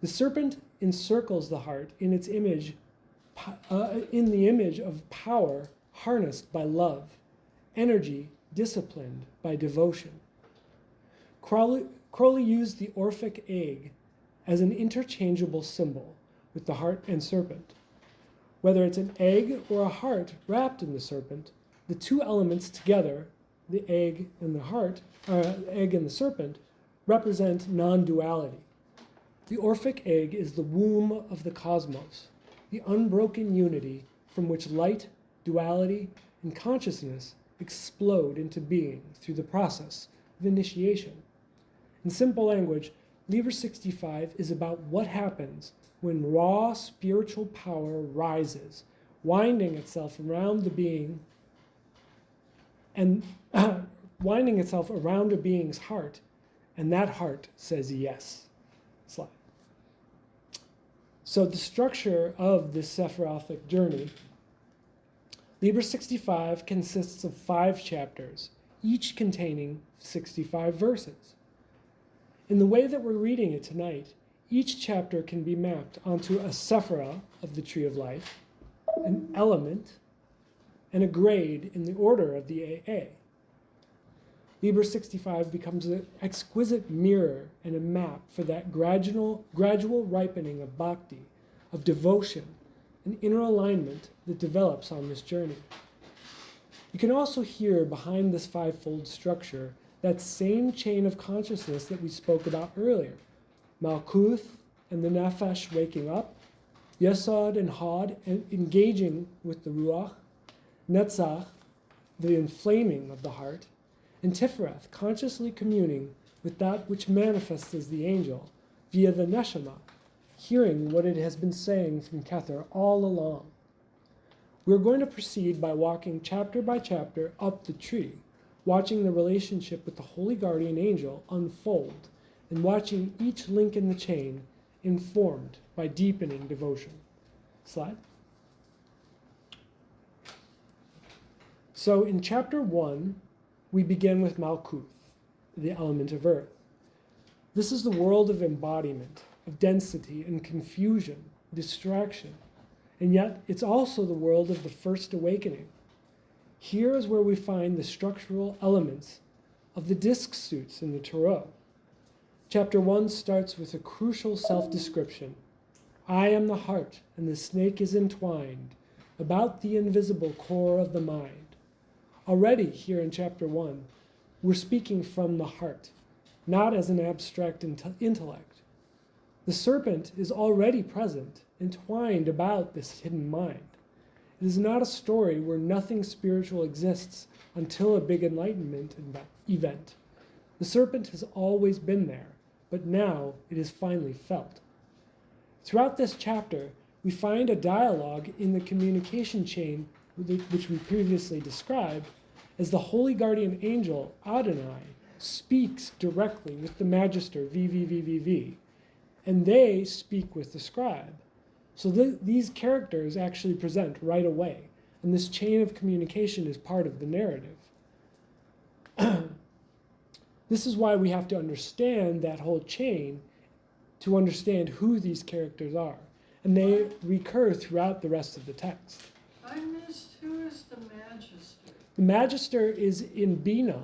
Speaker 1: The serpent encircles the heart in its image, in the image of power harnessed by love, energy disciplined by devotion. Crowley used the Orphic egg as an interchangeable symbol with the heart and serpent. Whether it's an egg or a heart wrapped in the serpent, the two elements together, the egg and the heart, egg and the serpent, represent non-duality. The Orphic egg is the womb of the cosmos, the unbroken unity from which light, duality, and consciousness explode into being through the process of initiation. In simple language, Liber 65 is about what happens when raw spiritual power rises, winding itself around the being and winding itself around a being's heart, and that heart says yes. Slide. So the structure of this Sephirothic journey, Liber 65 consists of 5 chapters, each containing 65 verses. In the way that we're reading it tonight, each chapter can be mapped onto a sephira of the Tree of Life, an element, and a grade in the order of the AA. Liber 65 becomes an exquisite mirror and a map for that gradual ripening of bhakti, of devotion, and inner alignment that develops on this journey. You can also hear behind this 5-fold structure that same chain of consciousness that we spoke about earlier. Malkuth and the Nefesh waking up, Yesod and Hod engaging with the Ruach, Netzach, the inflaming of the heart, and Tifereth consciously communing with that which manifests as the angel via the Neshama, hearing what it has been saying from Kether all along. We're going to proceed by walking chapter by chapter up the tree, watching the relationship with the Holy Guardian Angel unfold, and watching each link in the chain informed by deepening devotion. Slide. So in chapter 1, we begin with Malkuth, the element of earth. This is the world of embodiment, of density and confusion, distraction, and yet it's also the world of the first awakening. Here is where we find the structural elements of the disc suits in the Tarot. Chapter 1 starts with a crucial self-description. I am the heart, and the snake is entwined about the invisible core of the mind. Already here in chapter 1, we're speaking from the heart, not as an abstract intellect. The serpent is already present, entwined about this hidden mind. It is not a story where nothing spiritual exists until a big enlightenment event. The serpent has always been there, but now it is finally felt. Throughout this chapter, we find a dialogue in the communication chain which we previously described as the holy guardian angel Adonai speaks directly with the magister VVVVV, and they speak with the scribe. So these characters actually present right away, and this chain of communication is part of the narrative. This is why we have to understand that whole chain to understand who these characters are, and they recur throughout the rest of the text.
Speaker 4: I missed, who is the magister?
Speaker 1: The magister is in Bina,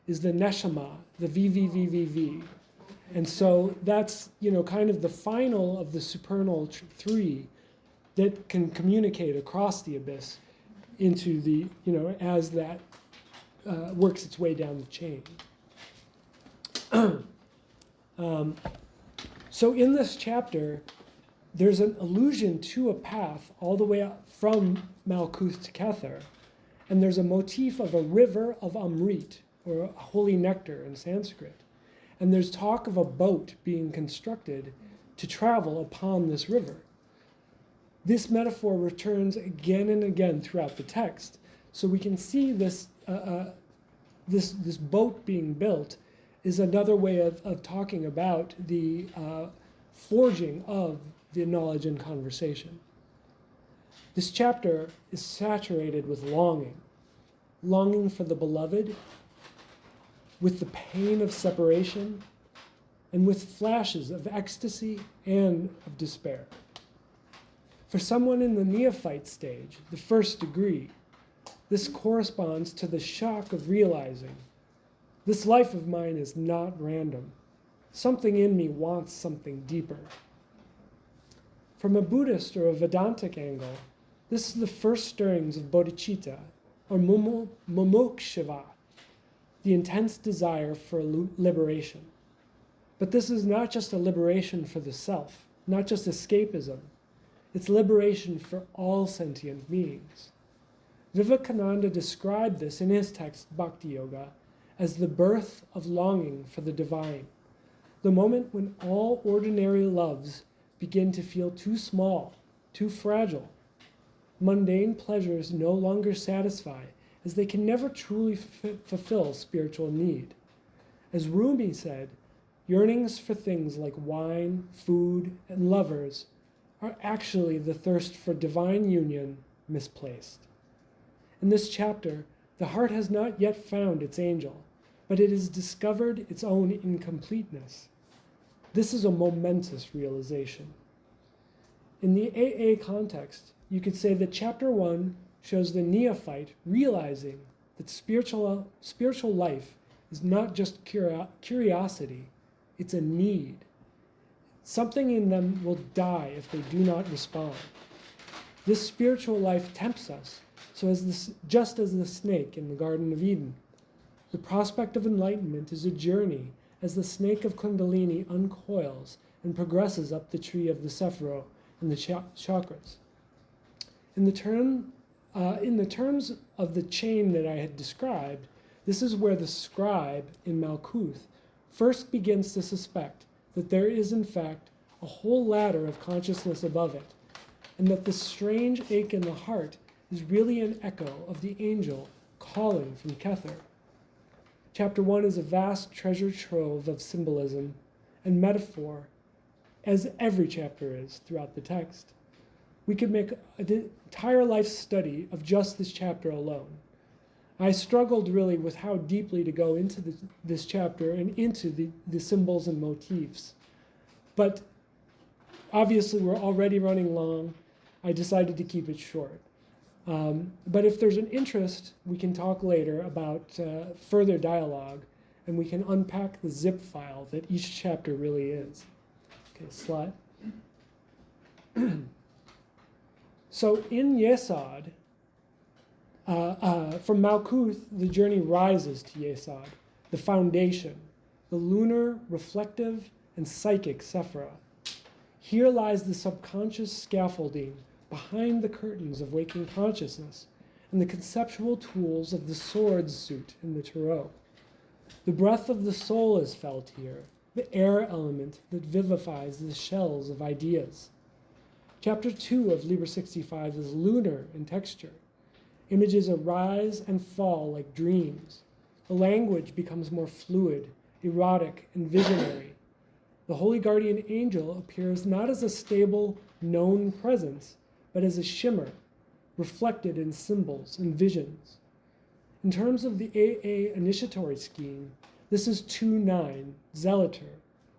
Speaker 1: is the Neshama, the VVVVV. And so that's, kind of the final of the supernal three that can communicate across the abyss into the, as that works its way down the chain. So in this chapter, there's an allusion to a path all the way up from Malkuth to Kether, and there's a motif of a river of Amrit, or holy nectar in Sanskrit. And there's talk of a boat being constructed to travel upon this river. This metaphor returns again and again throughout the text, so we can see this boat being built is another way of talking about the forging of the knowledge and conversation. This chapter is saturated with longing for the beloved, with the pain of separation, and with flashes of ecstasy and of despair. For someone in the neophyte stage, the first degree, this corresponds to the shock of realizing, this life of mine is not random. Something in me wants something deeper. From a Buddhist or a Vedantic angle, this is the first stirrings of bodhicitta, or mumukshava, the intense desire for liberation. But this is not just a liberation for the self, not just escapism. It's liberation for all sentient beings. Vivekananda described this in his text, Bhakti Yoga, as the birth of longing for the divine, the moment when all ordinary loves begin to feel too small, too fragile. Mundane pleasures no longer satisfy, as they can never truly fulfill spiritual need. As Rumi said, yearnings for things like wine, food, and lovers are actually the thirst for divine union misplaced. In this chapter, the heart has not yet found its angel, but it has discovered its own incompleteness. This is a momentous realization. In the AA context, you could say that chapter 1 shows the neophyte realizing that spiritual life is not just curiosity, it's a need. Something in them will die if they do not respond. This spiritual life tempts us, just as the snake in the Garden of Eden. The prospect of enlightenment is a journey as the snake of Kundalini uncoils and progresses up the tree of the Sephiro and the chakras. In the terms of the chain that I had described, this is where the scribe in Malkuth first begins to suspect that there is in fact a whole ladder of consciousness above it, and that the strange ache in the heart is really an echo of the angel calling from Kether. Chapter 1 is a vast treasure trove of symbolism and metaphor, as every chapter is throughout the text. We could make an entire life study of just this chapter alone. I struggled really with how deeply to go into this chapter and into the symbols and motifs. But obviously we're already running long. I decided to keep it short. But if there's an interest, we can talk later about further dialogue and we can unpack the zip file that each chapter really is. Okay, slide. So in Yesod, from Malkuth, the journey rises to Yesod, the foundation, the lunar, reflective, and psychic Sephira. Here lies the subconscious scaffolding behind the curtains of waking consciousness and the conceptual tools of the sword suit in the Tarot. The breath of the soul is felt here, the air element that vivifies the shells of ideas. Chapter 2 of Liber 65 is lunar in texture. Images arise and fall like dreams. The language becomes more fluid, erotic, and visionary. The holy guardian angel appears not as a stable, known presence, but as a shimmer, reflected in symbols and visions. In terms of the AA initiatory scheme, this is 2-9, Zealotr,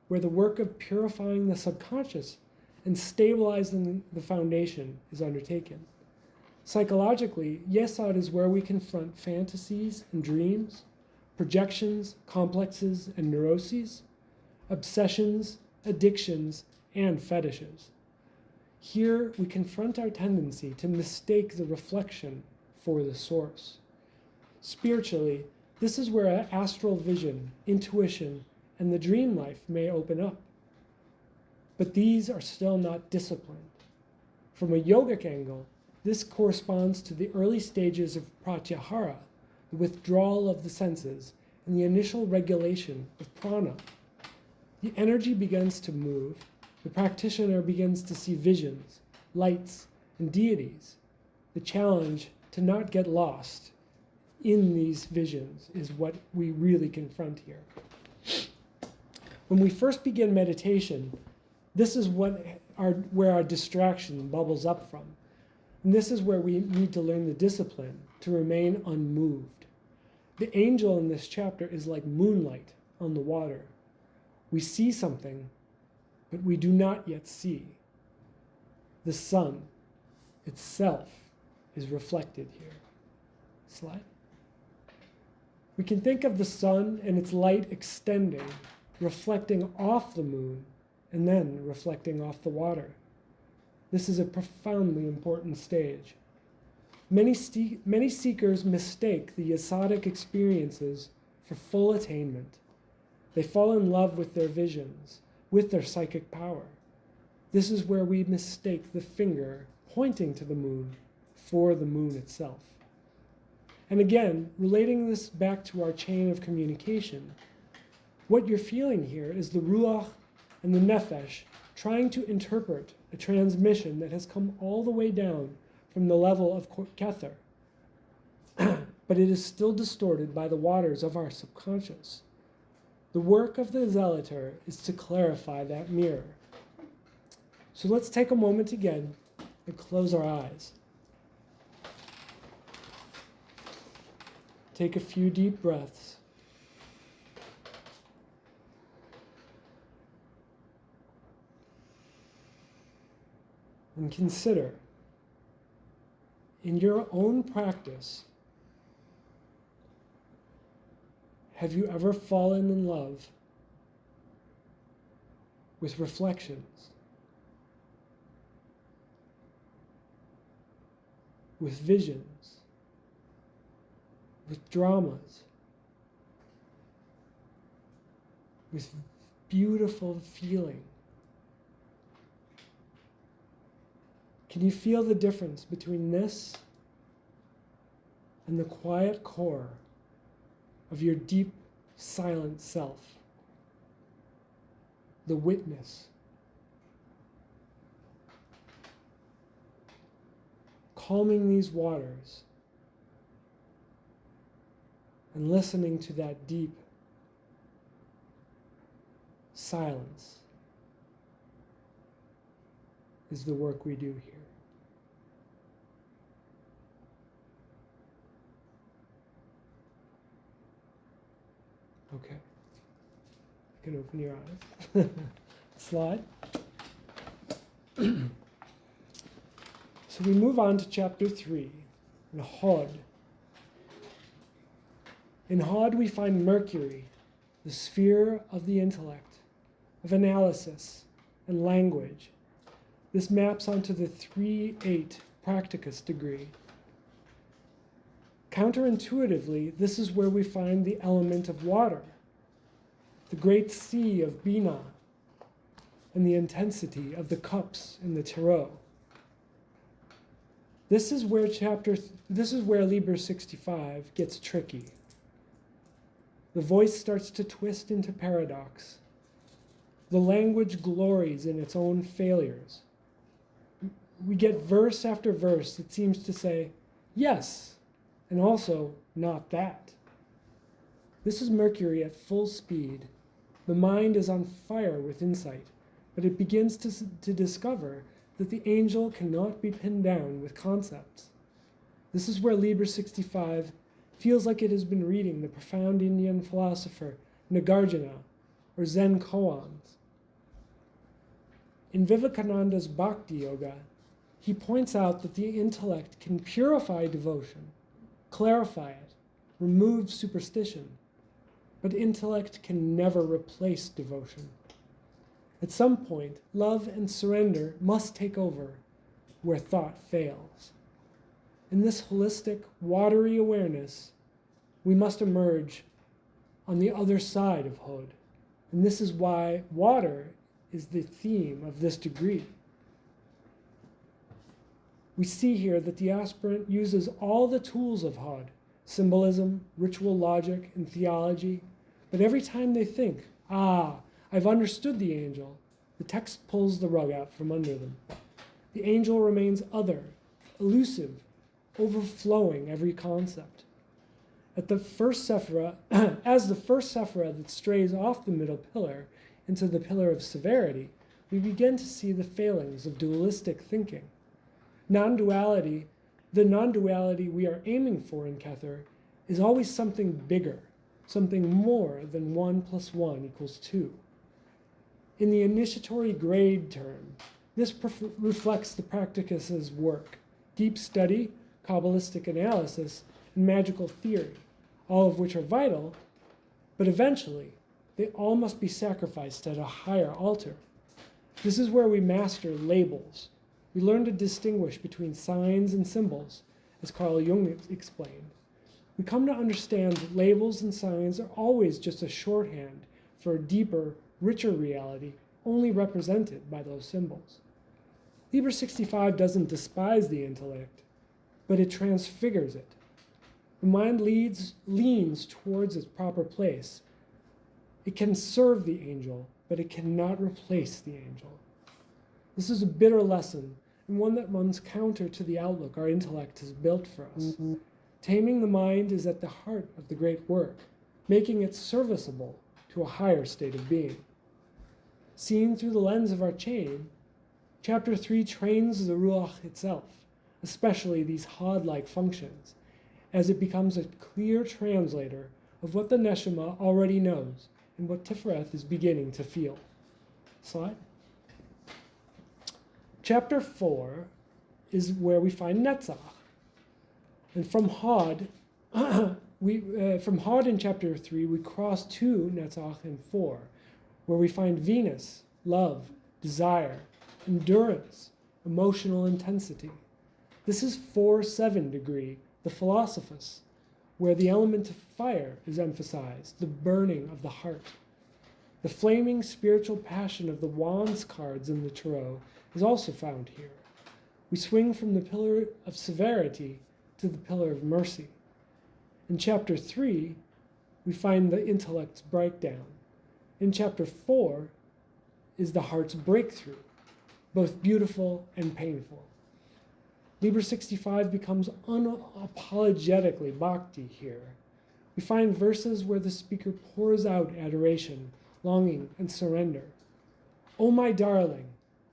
Speaker 1: where the work of purifying the subconscious and stabilizing the foundation is undertaken. Psychologically, Yesod is where we confront fantasies and dreams, projections, complexes, and neuroses, obsessions, addictions, and fetishes. Here, we confront our tendency to mistake the reflection for the source. Spiritually, this is where astral vision, intuition, and the dream life may open up. But these are still not disciplined. From a yogic angle, this corresponds to the early stages of pratyahara, the withdrawal of the senses, and the initial regulation of prana. The energy begins to move, the practitioner begins to see visions, lights, and deities. The challenge to not get lost in these visions is what we really confront here. When we first begin meditation, this is where our distraction bubbles up from. And this is where we need to learn the discipline to remain unmoved. The angel in this chapter is like moonlight on the water. We see something, but we do not yet see. The sun itself is reflected here. Slide. We can think of the sun and its light extending, reflecting off the moon, and then reflecting off the water. This is a profoundly important stage. Many seekers mistake the yesodic experiences for full attainment. They fall in love with their visions, with their psychic power. This is where we mistake the finger pointing to the moon for the moon itself. And again, relating this back to our chain of communication, what you're feeling here is the ruach and the nefesh trying to interpret a transmission that has come all the way down from the level of Kether. But it is still distorted by the waters of our subconscious. The work of the Zealotr is to clarify that mirror. So let's take a moment again and close our eyes. Take a few deep breaths. And consider, in your own practice, have you ever fallen in love with reflections, with visions, with dramas, with beautiful feeling? Can you feel the difference between this and the quiet core of your deep, silent self? The witness. Calming these waters and listening to that deep silence is the work we do here. Okay. You can open your eyes. Slide. So we move on to chapter 3, in Hod. In Hod we find Mercury, the sphere of the intellect, of analysis and language. This maps onto the 3-8 practicus degree. Counterintuitively, this is where we find the element of water, the great sea of Bina, and the intensity of the cups in the tarot. This is where Liber 65 gets tricky. The voice starts to twist into paradox. The language glories in its own failures. We get verse after verse that seems to say, yes, and also not that. This is Mercury at full speed. The mind is on fire with insight, but it begins to discover that the angel cannot be pinned down with concepts. This is where Liber 65 feels like it has been reading the profound Indian philosopher Nagarjuna or Zen koans. In Vivekananda's Bhakti Yoga, he points out that the intellect can purify devotion, clarify it, remove superstition, but intellect can never replace devotion. At some point, love and surrender must take over where thought fails. In this holistic, watery awareness, we must emerge on the other side of Hod. And this is why water is the theme of this degree. We see here that the aspirant uses all the tools of Hod, symbolism, ritual logic, and theology, but every time they think, I've understood the angel, the text pulls the rug out from under them. The angel remains other, elusive, overflowing every concept. As the first sephira that strays off the middle pillar into the pillar of severity, we begin to see the failings of dualistic thinking. The non-duality we are aiming for in Kether is always something bigger, something more than 1 + 1 = 2. In the initiatory grade term, this reflects the practicus's work, deep study, Kabbalistic analysis, and magical theory, all of which are vital, but eventually they all must be sacrificed at a higher altar. This is where we master labels. We learn to distinguish between signs and symbols, as Carl Jung explained. We come to understand that labels and signs are always just a shorthand for a deeper, richer reality only represented by those symbols. Liber 65 doesn't despise the intellect, but it transfigures it. The mind leans towards its proper place. It can serve the angel, but it cannot replace the angel. This is a bitter lesson, and one that runs counter to the outlook our intellect has built for us. Taming the mind is at the heart of the great work, making it serviceable to a higher state of being. Seen through the lens of our chain, Chapter 3 trains the Ruach itself, especially these Hod-like functions, as it becomes a clear translator of what the Neshama already knows and what Tifereth is beginning to feel. Slide. Chapter 4 is where we find Netzach. And from Hod, in Chapter 3, we cross to Netzach in 4, where we find Venus, love, desire, endurance, emotional intensity. This is 4-7 degree, the Philosophus, where the element of fire is emphasized, the burning of the heart. The flaming spiritual passion of the Wands cards in the Tarot is also found here. We swing from the pillar of severity to the pillar of mercy. In Chapter 3, we find the intellect's breakdown. In Chapter 4 is the heart's breakthrough, both beautiful and painful. Liber 65 becomes unapologetically bhakti here. We find verses where the speaker pours out adoration, longing, and surrender. "O my darling,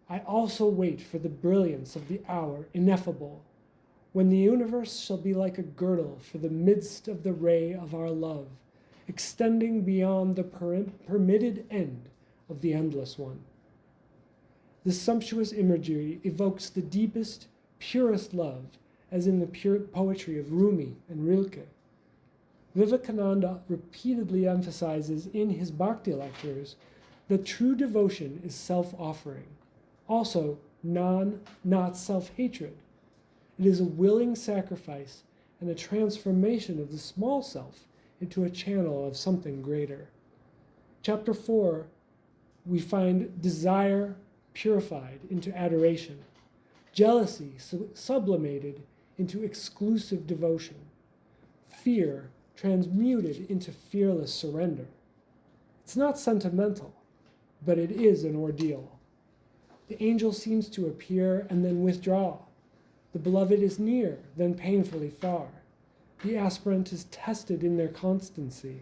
Speaker 1: I also wait for the brilliance of the hour ineffable, when the universe shall be like a girdle for the midst of the ray of our love, extending beyond the permitted end of the endless one." This sumptuous imagery evokes the deepest, purest love, as in the pure poetry of Rumi and Rilke. Vivekananda repeatedly emphasizes in his bhakti lectures that true devotion is self-offering, also not self-hatred. It is a willing sacrifice and a transformation of the small self into a channel of something greater. Chapter 4, we find desire purified into adoration, jealousy sublimated into exclusive devotion, fear transmuted into fearless surrender. It's not sentimental, but it is an ordeal. The angel seems to appear and then withdraw. The beloved is near, then painfully far. The aspirant is tested in their constancy.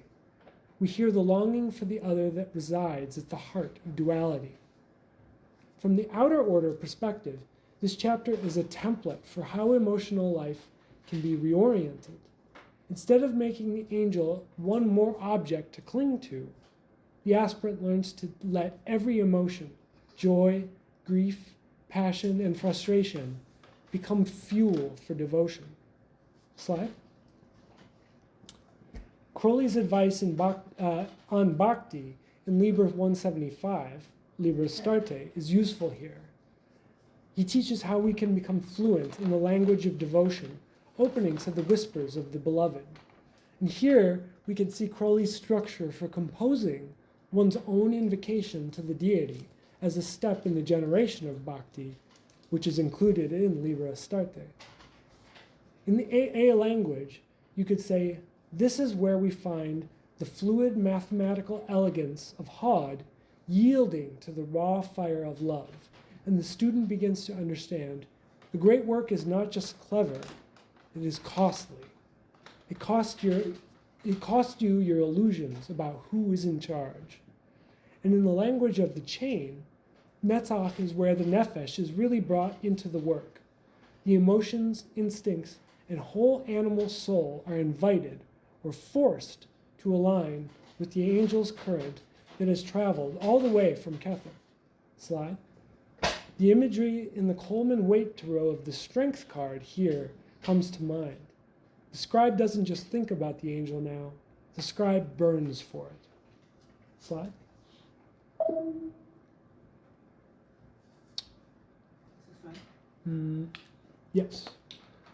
Speaker 1: We hear the longing for the other that resides at the heart of duality. From the outer order perspective, this chapter is a template for how emotional life can be reoriented. Instead of making the angel one more object to cling to, the aspirant learns to let every emotion, joy, grief, passion, and frustration, become fuel for devotion. Slide. Crowley's advice on bhakti in Liber 175, Liber Astarte, is useful here. He teaches how we can become fluent in the language of devotion, opening to the whispers of the beloved. And here we can see Crowley's structure for composing one's own invocation to the deity as a step in the generation of bhakti, which is included in Liber Astarte. In the AA language, you could say, this is where we find the fluid mathematical elegance of Hod yielding to the raw fire of love, and the student begins to understand the great work is not just clever, it is costly. It cost you your illusions about who is in charge. And in the language of the chain, Netzach is where the nefesh is really brought into the work. The emotions, instincts, and whole animal soul are invited or forced to align with the angel's current that has traveled all the way from Kether. Slide. The imagery in the Coleman weight tarot of the strength card here comes to mind. The scribe doesn't just think about the angel now, the scribe burns for it. Slide. Yes.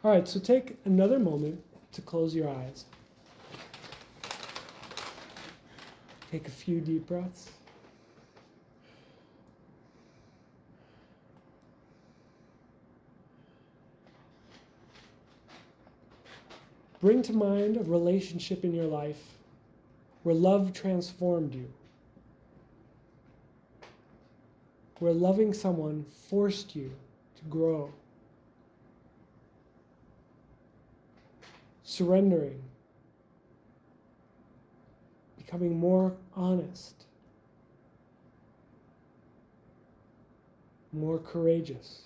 Speaker 1: All right, so take another moment to close your eyes. Take a few deep breaths. Bring to mind a relationship in your life where love transformed you, where loving someone forced you to grow. Surrendering, becoming more honest, more courageous.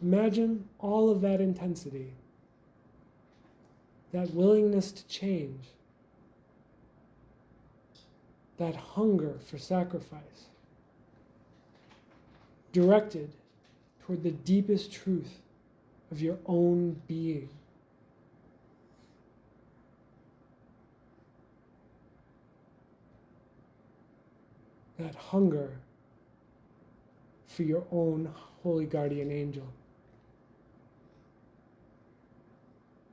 Speaker 1: Imagine all of that intensity, that willingness to change, that hunger for sacrifice, directed toward the deepest truth of your own being. That hunger for your own holy guardian angel.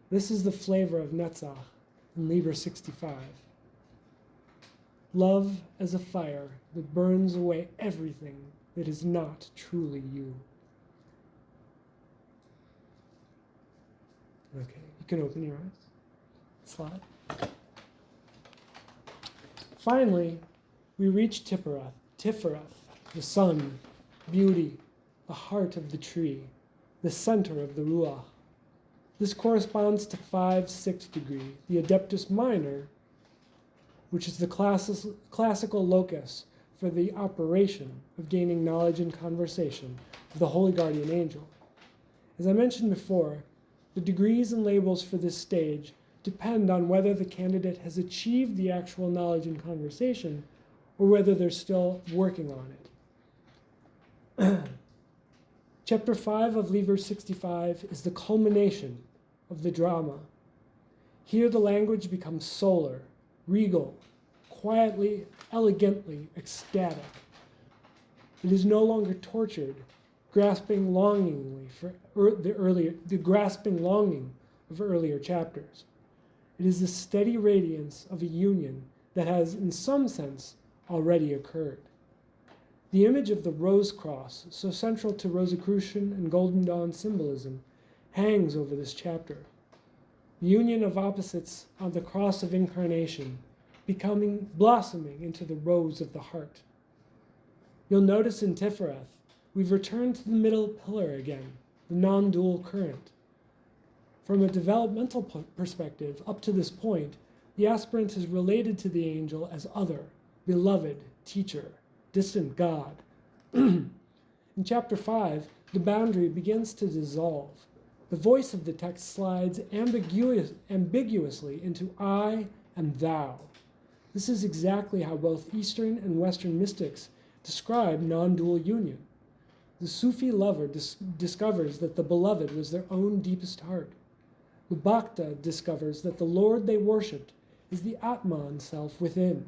Speaker 1: This is the flavor of Netzach in Liber 65. Love as a fire that burns away everything that is not truly you. Okay, you can open your eyes. Slide. Finally, we reach Tiferet, the sun, beauty, the heart of the tree, the center of the Ruach. This corresponds to 5-6 degree, the Adeptus Minor, which is the classical locus for the operation of gaining knowledge and conversation of the Holy Guardian Angel. As I mentioned before, the degrees and labels for this stage depend on whether the candidate has achieved the actual knowledge and conversation or whether they're still working on it. Chapter 5 of Liber 65 is the culmination of the drama. Here the language becomes solar, regal, quietly, elegantly ecstatic. It is no longer tortured, grasping longingly for the grasping longing of earlier chapters. It is the steady radiance of a union that has, in some sense, already occurred. The image of the rose cross, so central to Rosicrucian and Golden Dawn symbolism, hangs over this chapter. The union of opposites on the cross of incarnation, blossoming into the rose of the heart. You'll notice in Tifereth, we've returned to the middle pillar again, the non-dual current. From a developmental perspective, up to this point, the aspirant is related to the angel as other, beloved, teacher, distant God. In chapter 5, the boundary begins to dissolve. The voice of the text slides ambiguously into I and thou. This is exactly how both Eastern and Western mystics describe non-dual union. The Sufi lover discovers that the beloved was their own deepest heart. The Bhakta discovers that the Lord they worshipped is the Atman self within.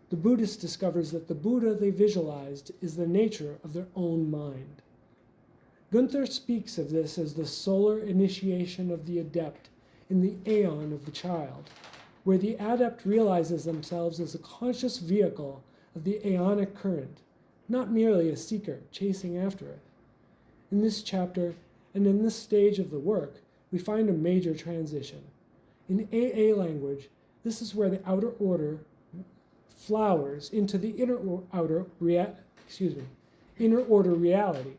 Speaker 1: The Buddhist discovers that the Buddha they visualized is the nature of their own mind. Gunther speaks of this as the solar initiation of the adept in the aeon of the child, where the adept realizes themselves as a conscious vehicle of the aeonic current, not merely a seeker chasing after it. In this chapter and in this stage of the work, we find a major transition. In AA language, this is where the outer order flowers into the inner order reality,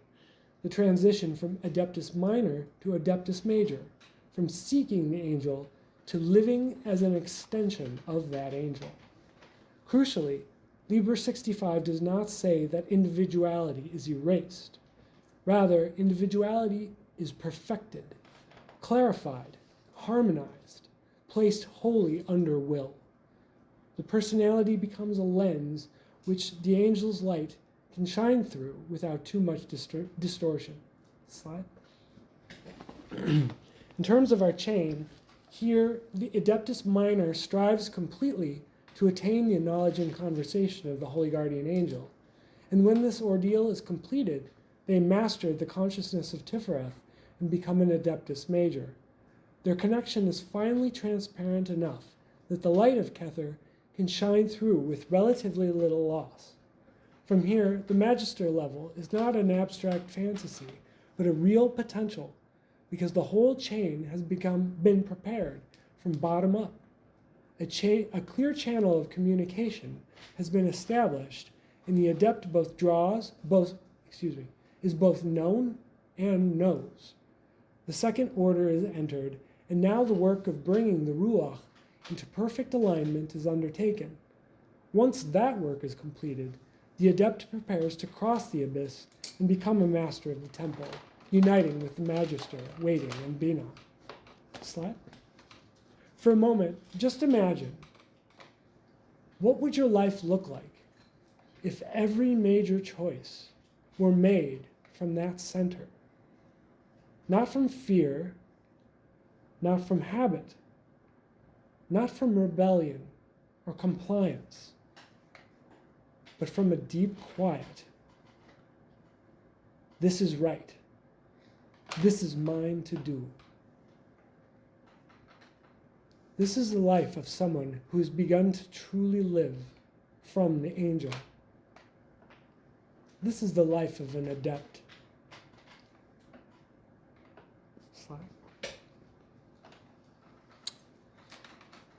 Speaker 1: the transition from Adeptus Minor to Adeptus Major, from seeking the angel to living as an extension of that angel. Crucially, Liber 65 does not say that individuality is erased. Rather, individuality is perfected, clarified, harmonized, placed wholly under will. The personality becomes a lens which the angel's light can shine through without too much distortion. Slide. In terms of our chain, here the Adeptus Minor strives completely to attain the knowledge and conversation of the Holy Guardian Angel. And when this ordeal is completed, they master the consciousness of Tifereth and become an Adeptus Major. Their connection is finally transparent enough that the light of Kether can shine through with relatively little loss. From here, the Magister level is not an abstract fantasy, but a real potential, because the whole chain has been prepared from bottom up. A clear channel of communication has been established, and the adept is both known and knows. The second order is entered, and now the work of bringing the Ruach into perfect alignment is undertaken. Once that work is completed, the adept prepares to cross the abyss and become a master of the temple, uniting with the Magister, Waiting, and Bina. Slide. For a moment, just imagine, what would your life look like if every major choice were made from that center? Not from fear, not from habit, not from rebellion or compliance, but from a deep quiet. This is right. This is mine to do. This is the life of someone who has begun to truly live from the angel. This is the life of an adept. Slide.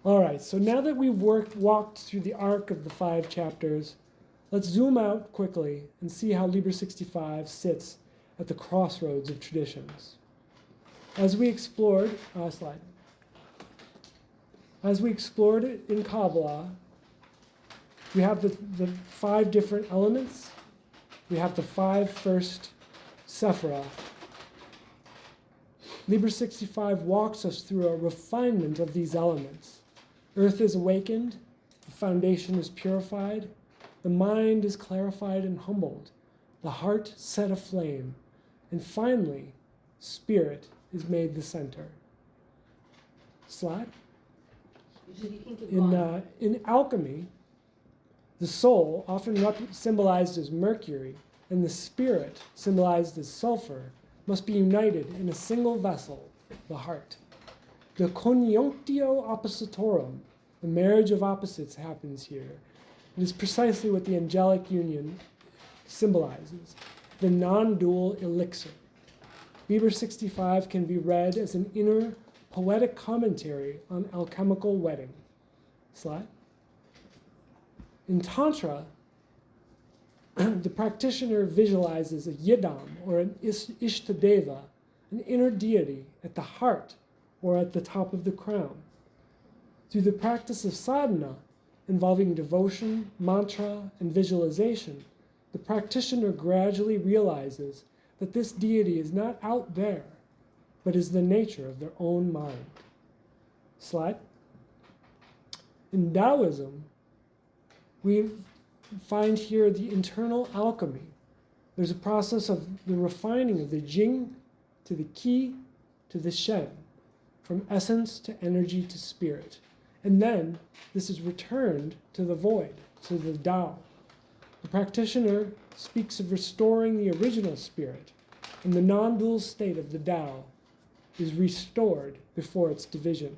Speaker 1: All right, so now that we've walked through the arc of the 5 chapters, let's zoom out quickly and see how Liber 65 sits at the crossroads of traditions. As we explored it in Kabbalah, we have the 5 different elements. We have the 5 first Sephirah. Liber 65 walks us through a refinement of these elements. Earth is awakened, the foundation is purified, the mind is clarified and humbled, the heart set aflame, And finally, spirit is made the center. Slide.
Speaker 5: You can keep going.
Speaker 1: In alchemy, the soul, often symbolized as Mercury, and the spirit, symbolized as sulfur, must be united in a single vessel, the heart. The conjunctio oppositorum, the marriage of opposites, happens here. It is precisely what the angelic union symbolizes, the non-dual elixir. Liber 65 can be read as an inner poetic commentary on alchemical wedding. Slide. In Tantra, the practitioner visualizes a yidam, or an ishtadeva, an inner deity at the heart or at the top of the crown. Through the practice of sadhana, involving devotion, mantra, and visualization, the practitioner gradually realizes that this deity is not out there, but is the nature of their own mind. Slide. In Taoism, we find here the internal alchemy. There's a process of the refining of the Jing to the Qi to the Shen, from essence to energy to spirit. And then this is returned to the void, to the Tao. The practitioner speaks of restoring the original spirit, and the non-dual state of the Tao is restored before its division.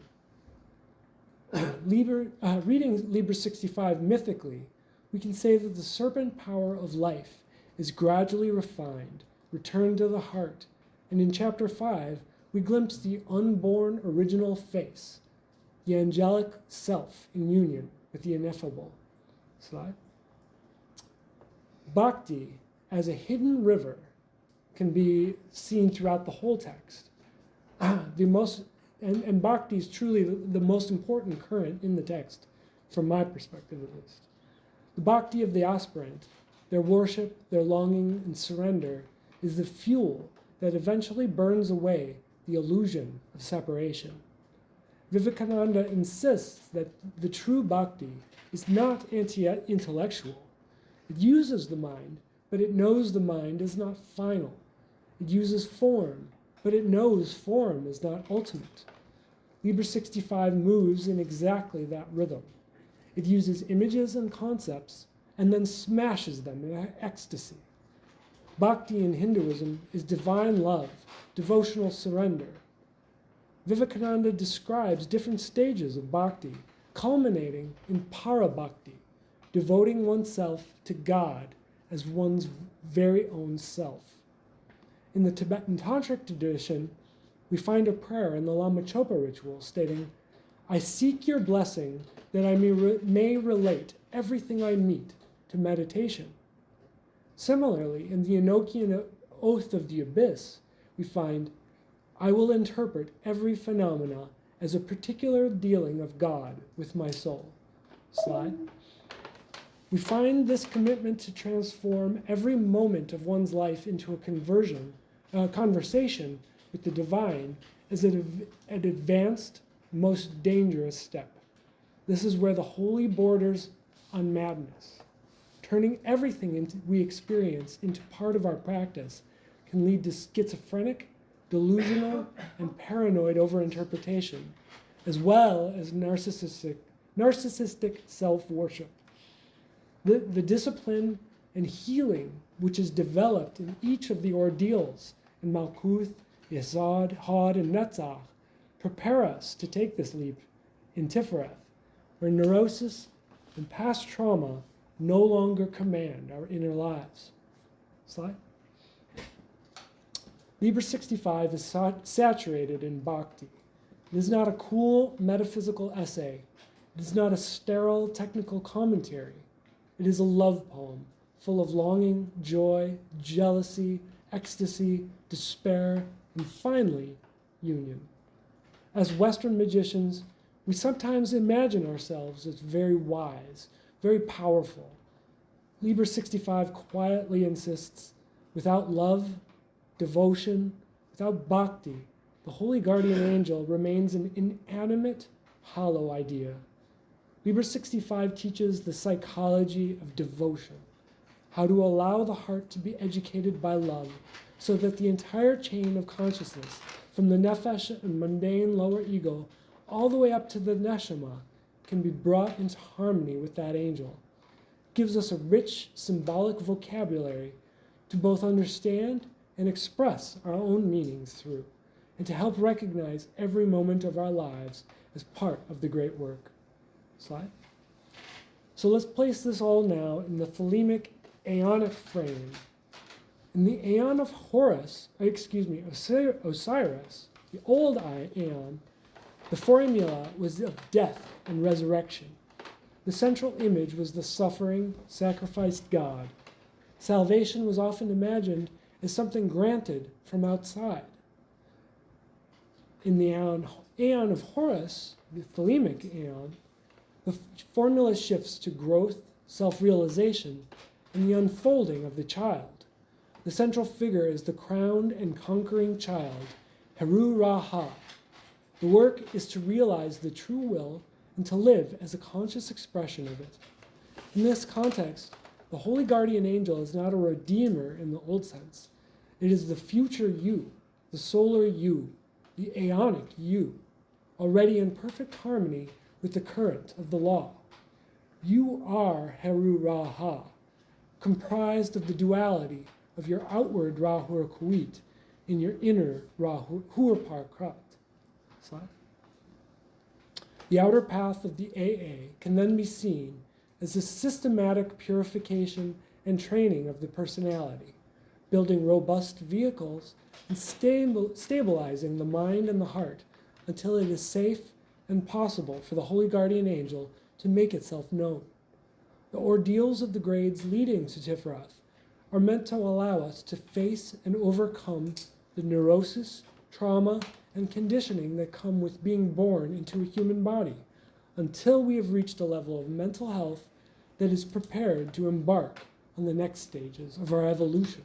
Speaker 1: Reading Liber 65 mythically, we can say that the serpent power of life is gradually refined, returned to the heart, and in chapter 5, we glimpse the unborn original face, the angelic self in union with the ineffable. Slide. Bhakti, as a hidden river, can be seen throughout the whole text. And bhakti is truly the most important current in the text, from my perspective at least. The bhakti of the aspirant, their worship, their longing, and surrender, is the fuel that eventually burns away the illusion of separation. Vivekananda insists that the true bhakti is not anti-intellectual. It uses the mind, but it knows the mind is not final. It uses form, but it knows form is not ultimate. Liber 65 moves in exactly that rhythm. It uses images and concepts and then smashes them in ecstasy. Bhakti in Hinduism is divine love, devotional surrender. Vivekananda describes different stages of bhakti, culminating in para-bhakti, devoting oneself to God as one's very own self. In the Tibetan Tantric tradition, we find a prayer in the Lama Chopa ritual stating, "I seek your blessing that I may relate everything I meet to meditation." Similarly, in the Enochian Oath of the Abyss, we find, "I will interpret every phenomena as a particular dealing of God with my soul." Slide. We find this commitment to transform every moment of one's life into a conversation with the divine as an advanced, most dangerous step. This is where the holy borders on madness. Turning everything we experience into part of our practice can lead to schizophrenic, delusional, and paranoid overinterpretation, as well as narcissistic self-worship. The discipline and healing which is developed in each of the ordeals in Malkuth, Yesod, Hod, and Netzach prepare us to take this leap in Tifereth, where neurosis and past trauma no longer command our inner lives. Slide. Liber 65 is saturated in bhakti. It is not a cool metaphysical essay. It is not a sterile technical commentary. It is a love poem full of longing, joy, jealousy, ecstasy, despair, and finally, union. As Western magicians, we sometimes imagine ourselves as very wise, very powerful. Liber 65 quietly insists, without love, devotion, without bhakti, the holy guardian angel remains an inanimate, hollow idea. Liber 65 teaches the psychology of devotion, how to allow the heart to be educated by love, so that the entire chain of consciousness, from the nefesh and mundane lower ego, all the way up to the neshama, can be brought into harmony with that angel. Gives us a rich symbolic vocabulary to both understand and express our own meanings through, and to help recognize every moment of our lives as part of the great work. Slide. So let's place this all now in the Thelemic aeonic frame. In the aeon of Osiris, the old aeon, the formula was of death and resurrection. The central image was the suffering, sacrificed God. Salvation was often imagined as something granted from outside. In the aeon of Horus, the Thelemic aeon, the formula shifts to growth, self-realization, and the unfolding of the child. The central figure is the crowned and conquering child, Heru Raha. The work is to realize the true will and to live as a conscious expression of it. In this context, the holy guardian angel is not a redeemer in the old sense. It is the future you, the solar you, the aeonic you, already in perfect harmony with the current of the law. You are Heru Raha, comprised of the duality of your outward Rahur Kuit in your inner Rahur Par Krat. Slide. The outer path of the AA can then be seen as a systematic purification and training of the personality, building robust vehicles and stabilizing the mind and the heart until it is safe and possible for the holy guardian angel to make itself known. The ordeals of the grades leading to Tiferath are meant to allow us to face and overcome the neurosis, trauma, and conditioning that come with being born into a human body, until we have reached a level of mental health that is prepared to embark on the next stages of our evolution.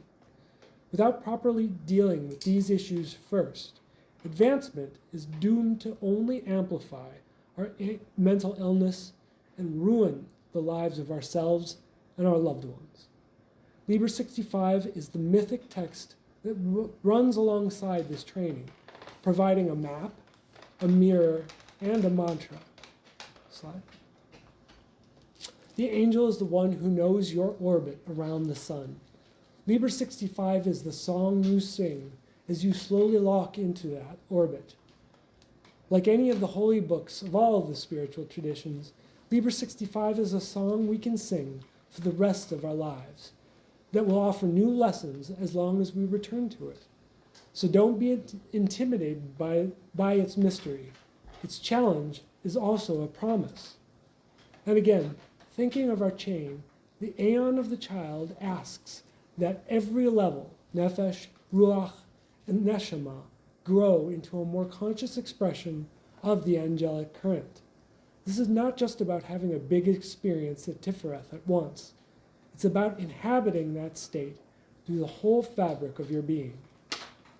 Speaker 1: Without properly dealing with these issues first, advancement is doomed to only amplify our mental illness and ruin the lives of ourselves and our loved ones. Liber 65 is the mythic text that runs alongside this training, providing a map, a mirror, and a mantra. Slide. The angel is the one who knows your orbit around the sun. Liber 65 is the song you sing as you slowly lock into that orbit. Like any of the holy books of all of the spiritual traditions, Liber 65 is a song we can sing for the rest of our lives that will offer new lessons as long as we return to it. So don't be intimidated by its mystery. Its challenge is also a promise. And again, thinking of our chain, the aeon of the child asks that every level, nefesh, ruach, and neshama, grow into a more conscious expression of the angelic current. This is not just about having a big experience at Tiferath at once. It's about inhabiting that state through the whole fabric of your being.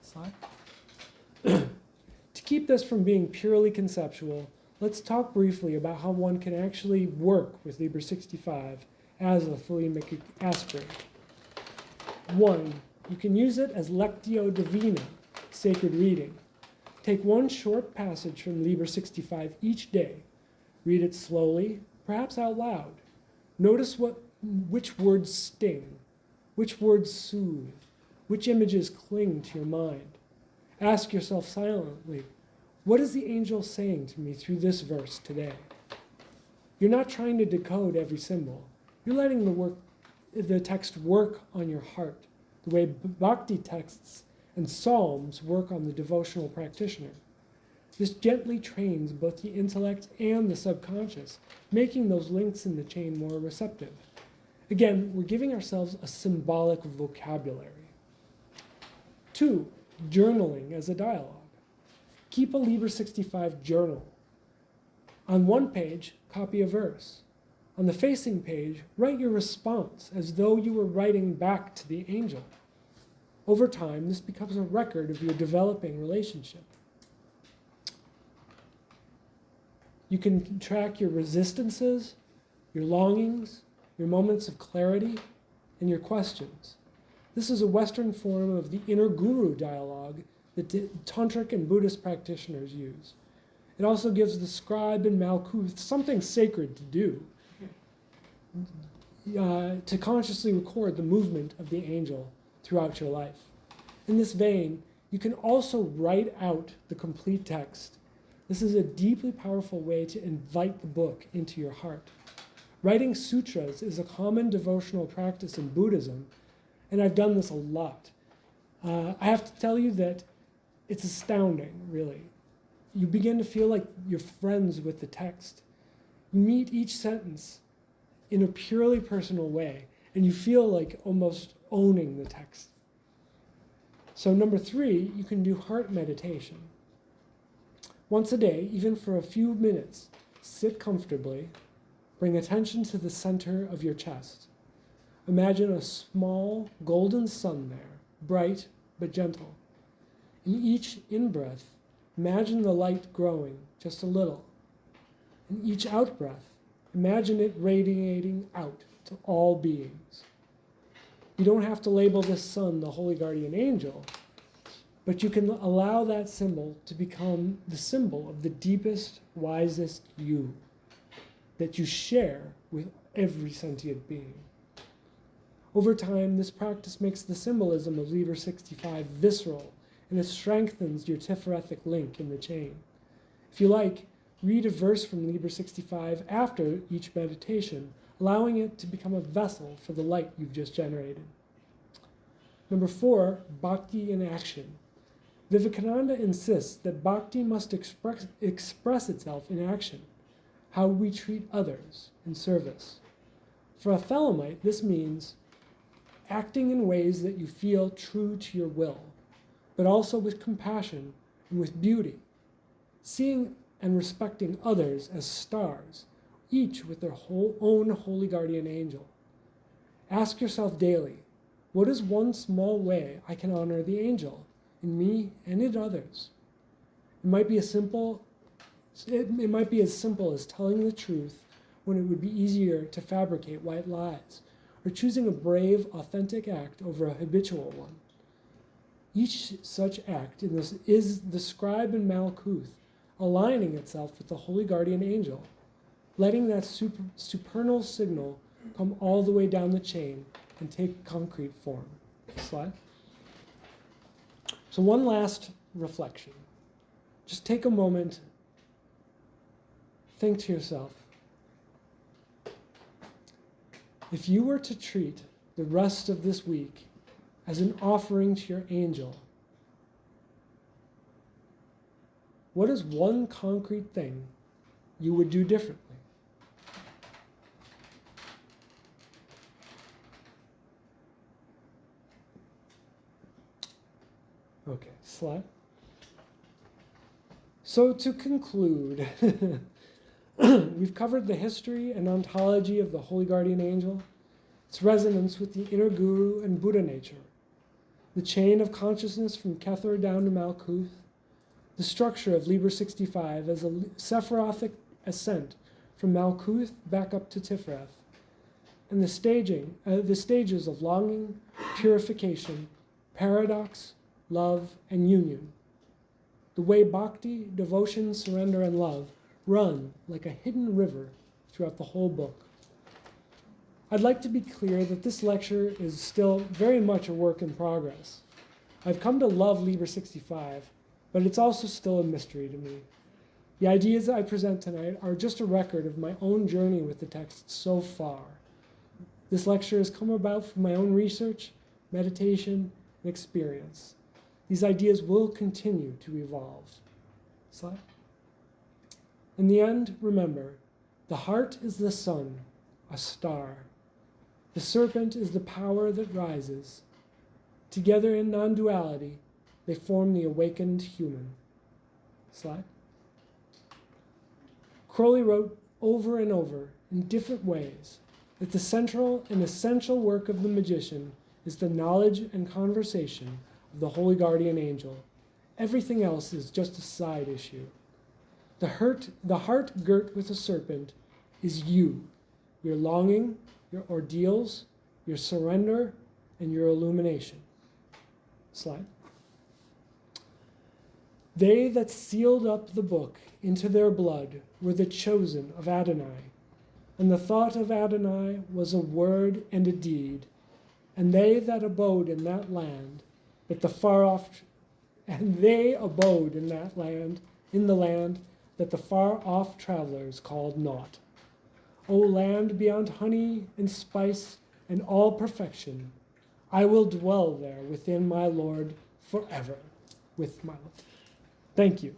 Speaker 1: Slide. To keep this from being purely conceptual, let's talk briefly about how one can actually work with Liber 65 as a Thelemic aspirant. 1. You can use it as Lectio Divina, sacred reading. Take one short passage from Liber 65 each day. Read it slowly, perhaps out loud. Notice which words sting, which words soothe, which images cling to your mind. Ask yourself silently, what is the angel saying to me through this verse today? You're not trying to decode every symbol. You're letting the text work on your heart, the way bhakti texts and psalms work on the devotional practitioner. This gently trains both the intellect and the subconscious, making those links in the chain more receptive. Again, we're giving ourselves a symbolic vocabulary. 2. Journaling as a dialogue. Keep a Liber 65 journal. On one page, copy a verse. On the facing page, write your response as though you were writing back to the angel. Over time, this becomes a record of your developing relationship. You can track your resistances, your longings, your moments of clarity, and your questions. This is a Western form of the inner guru dialogue that Tantric and Buddhist practitioners use. It also gives the scribe and Malkuth something sacred to do, to consciously record the movement of the angel throughout your life. In this vein, you can also write out the complete text. This is a deeply powerful way to invite the book into your heart. Writing sutras is a common devotional practice in Buddhism, and I've done this a lot. I have to tell you that it's astounding, really. You begin to feel like you're friends with the text. You meet each sentence in a purely personal way, and you feel like almost owning the text. So 3, you can do heart meditation. Once a day, even for a few minutes, sit comfortably, bring attention to the center of your chest. Imagine a small golden sun there, bright but gentle. In each in-breath, imagine the light growing just a little. In each out-breath, imagine it radiating out to all beings. You don't have to label this sun the holy guardian angel, but you can allow that symbol to become the symbol of the deepest, wisest you that you share with every sentient being. Over time, this practice makes the symbolism of Liber 65 visceral, and it strengthens your Tiferethic link in the chain. If you like, read a verse from Liber 65 after each meditation, allowing it to become a vessel for the light you've just generated. 4, bhakti in action. Vivekananda insists that bhakti must express itself in action, how we treat others in service. For a Thelemite, this means acting in ways that you feel true to your will, but also with compassion and with beauty, seeing and respecting others as stars, each with their own holy guardian angel. Ask yourself daily, what is one small way I can honor the angel in me and in others? It might be as simple as telling the truth when it would be easier to fabricate white lies, or choosing a brave, authentic act over a habitual one. Each such act is the scribe and Malkuth aligning itself with the holy guardian angel, letting that supernal signal come all the way down the chain and take concrete form. Slide. So one last reflection. Just take a moment, think to yourself, if you were to treat the rest of this week as an offering to your angel, what is one concrete thing you would do differently? Okay, slide. So to conclude, we've covered the history and ontology of the Holy Guardian Angel, its resonance with the inner guru and Buddha nature, the chain of consciousness from Kethur down to Malkuth, the structure of Liber 65 as a Sephirothic ascent from Malkuth back up to Tifereth, and the stages of longing, purification, paradox, love, and union. The way bhakti, devotion, surrender, and love run like a hidden river throughout the whole book. I'd like to be clear that this lecture is still very much a work in progress. I've come to love Liber 65, but it's also still a mystery to me. The ideas I present tonight are just a record of my own journey with the text so far. This lecture has come about from my own research, meditation, and experience. These ideas will continue to evolve. Slide. In the end, remember, the heart is the sun, a star. The serpent is the power that rises. Together in non-duality, they form the awakened human. Slide. Crowley wrote over and over, in different ways, that the central and essential work of the magician is the knowledge and conversation of the Holy Guardian Angel. Everything else is just a side issue. The heart girt with a serpent is you, your longing, your ordeals, your surrender, and your illumination. Slide. They that sealed up the book into their blood were the chosen of Adonai. And the thought of Adonai was a word and a deed. And they that abode in that land, that the far off, and they abode in that land, in the land that the far off travelers called naught. O land beyond honey and spice and all perfection, I will dwell there within my Lord forever with my Lord. Thank you.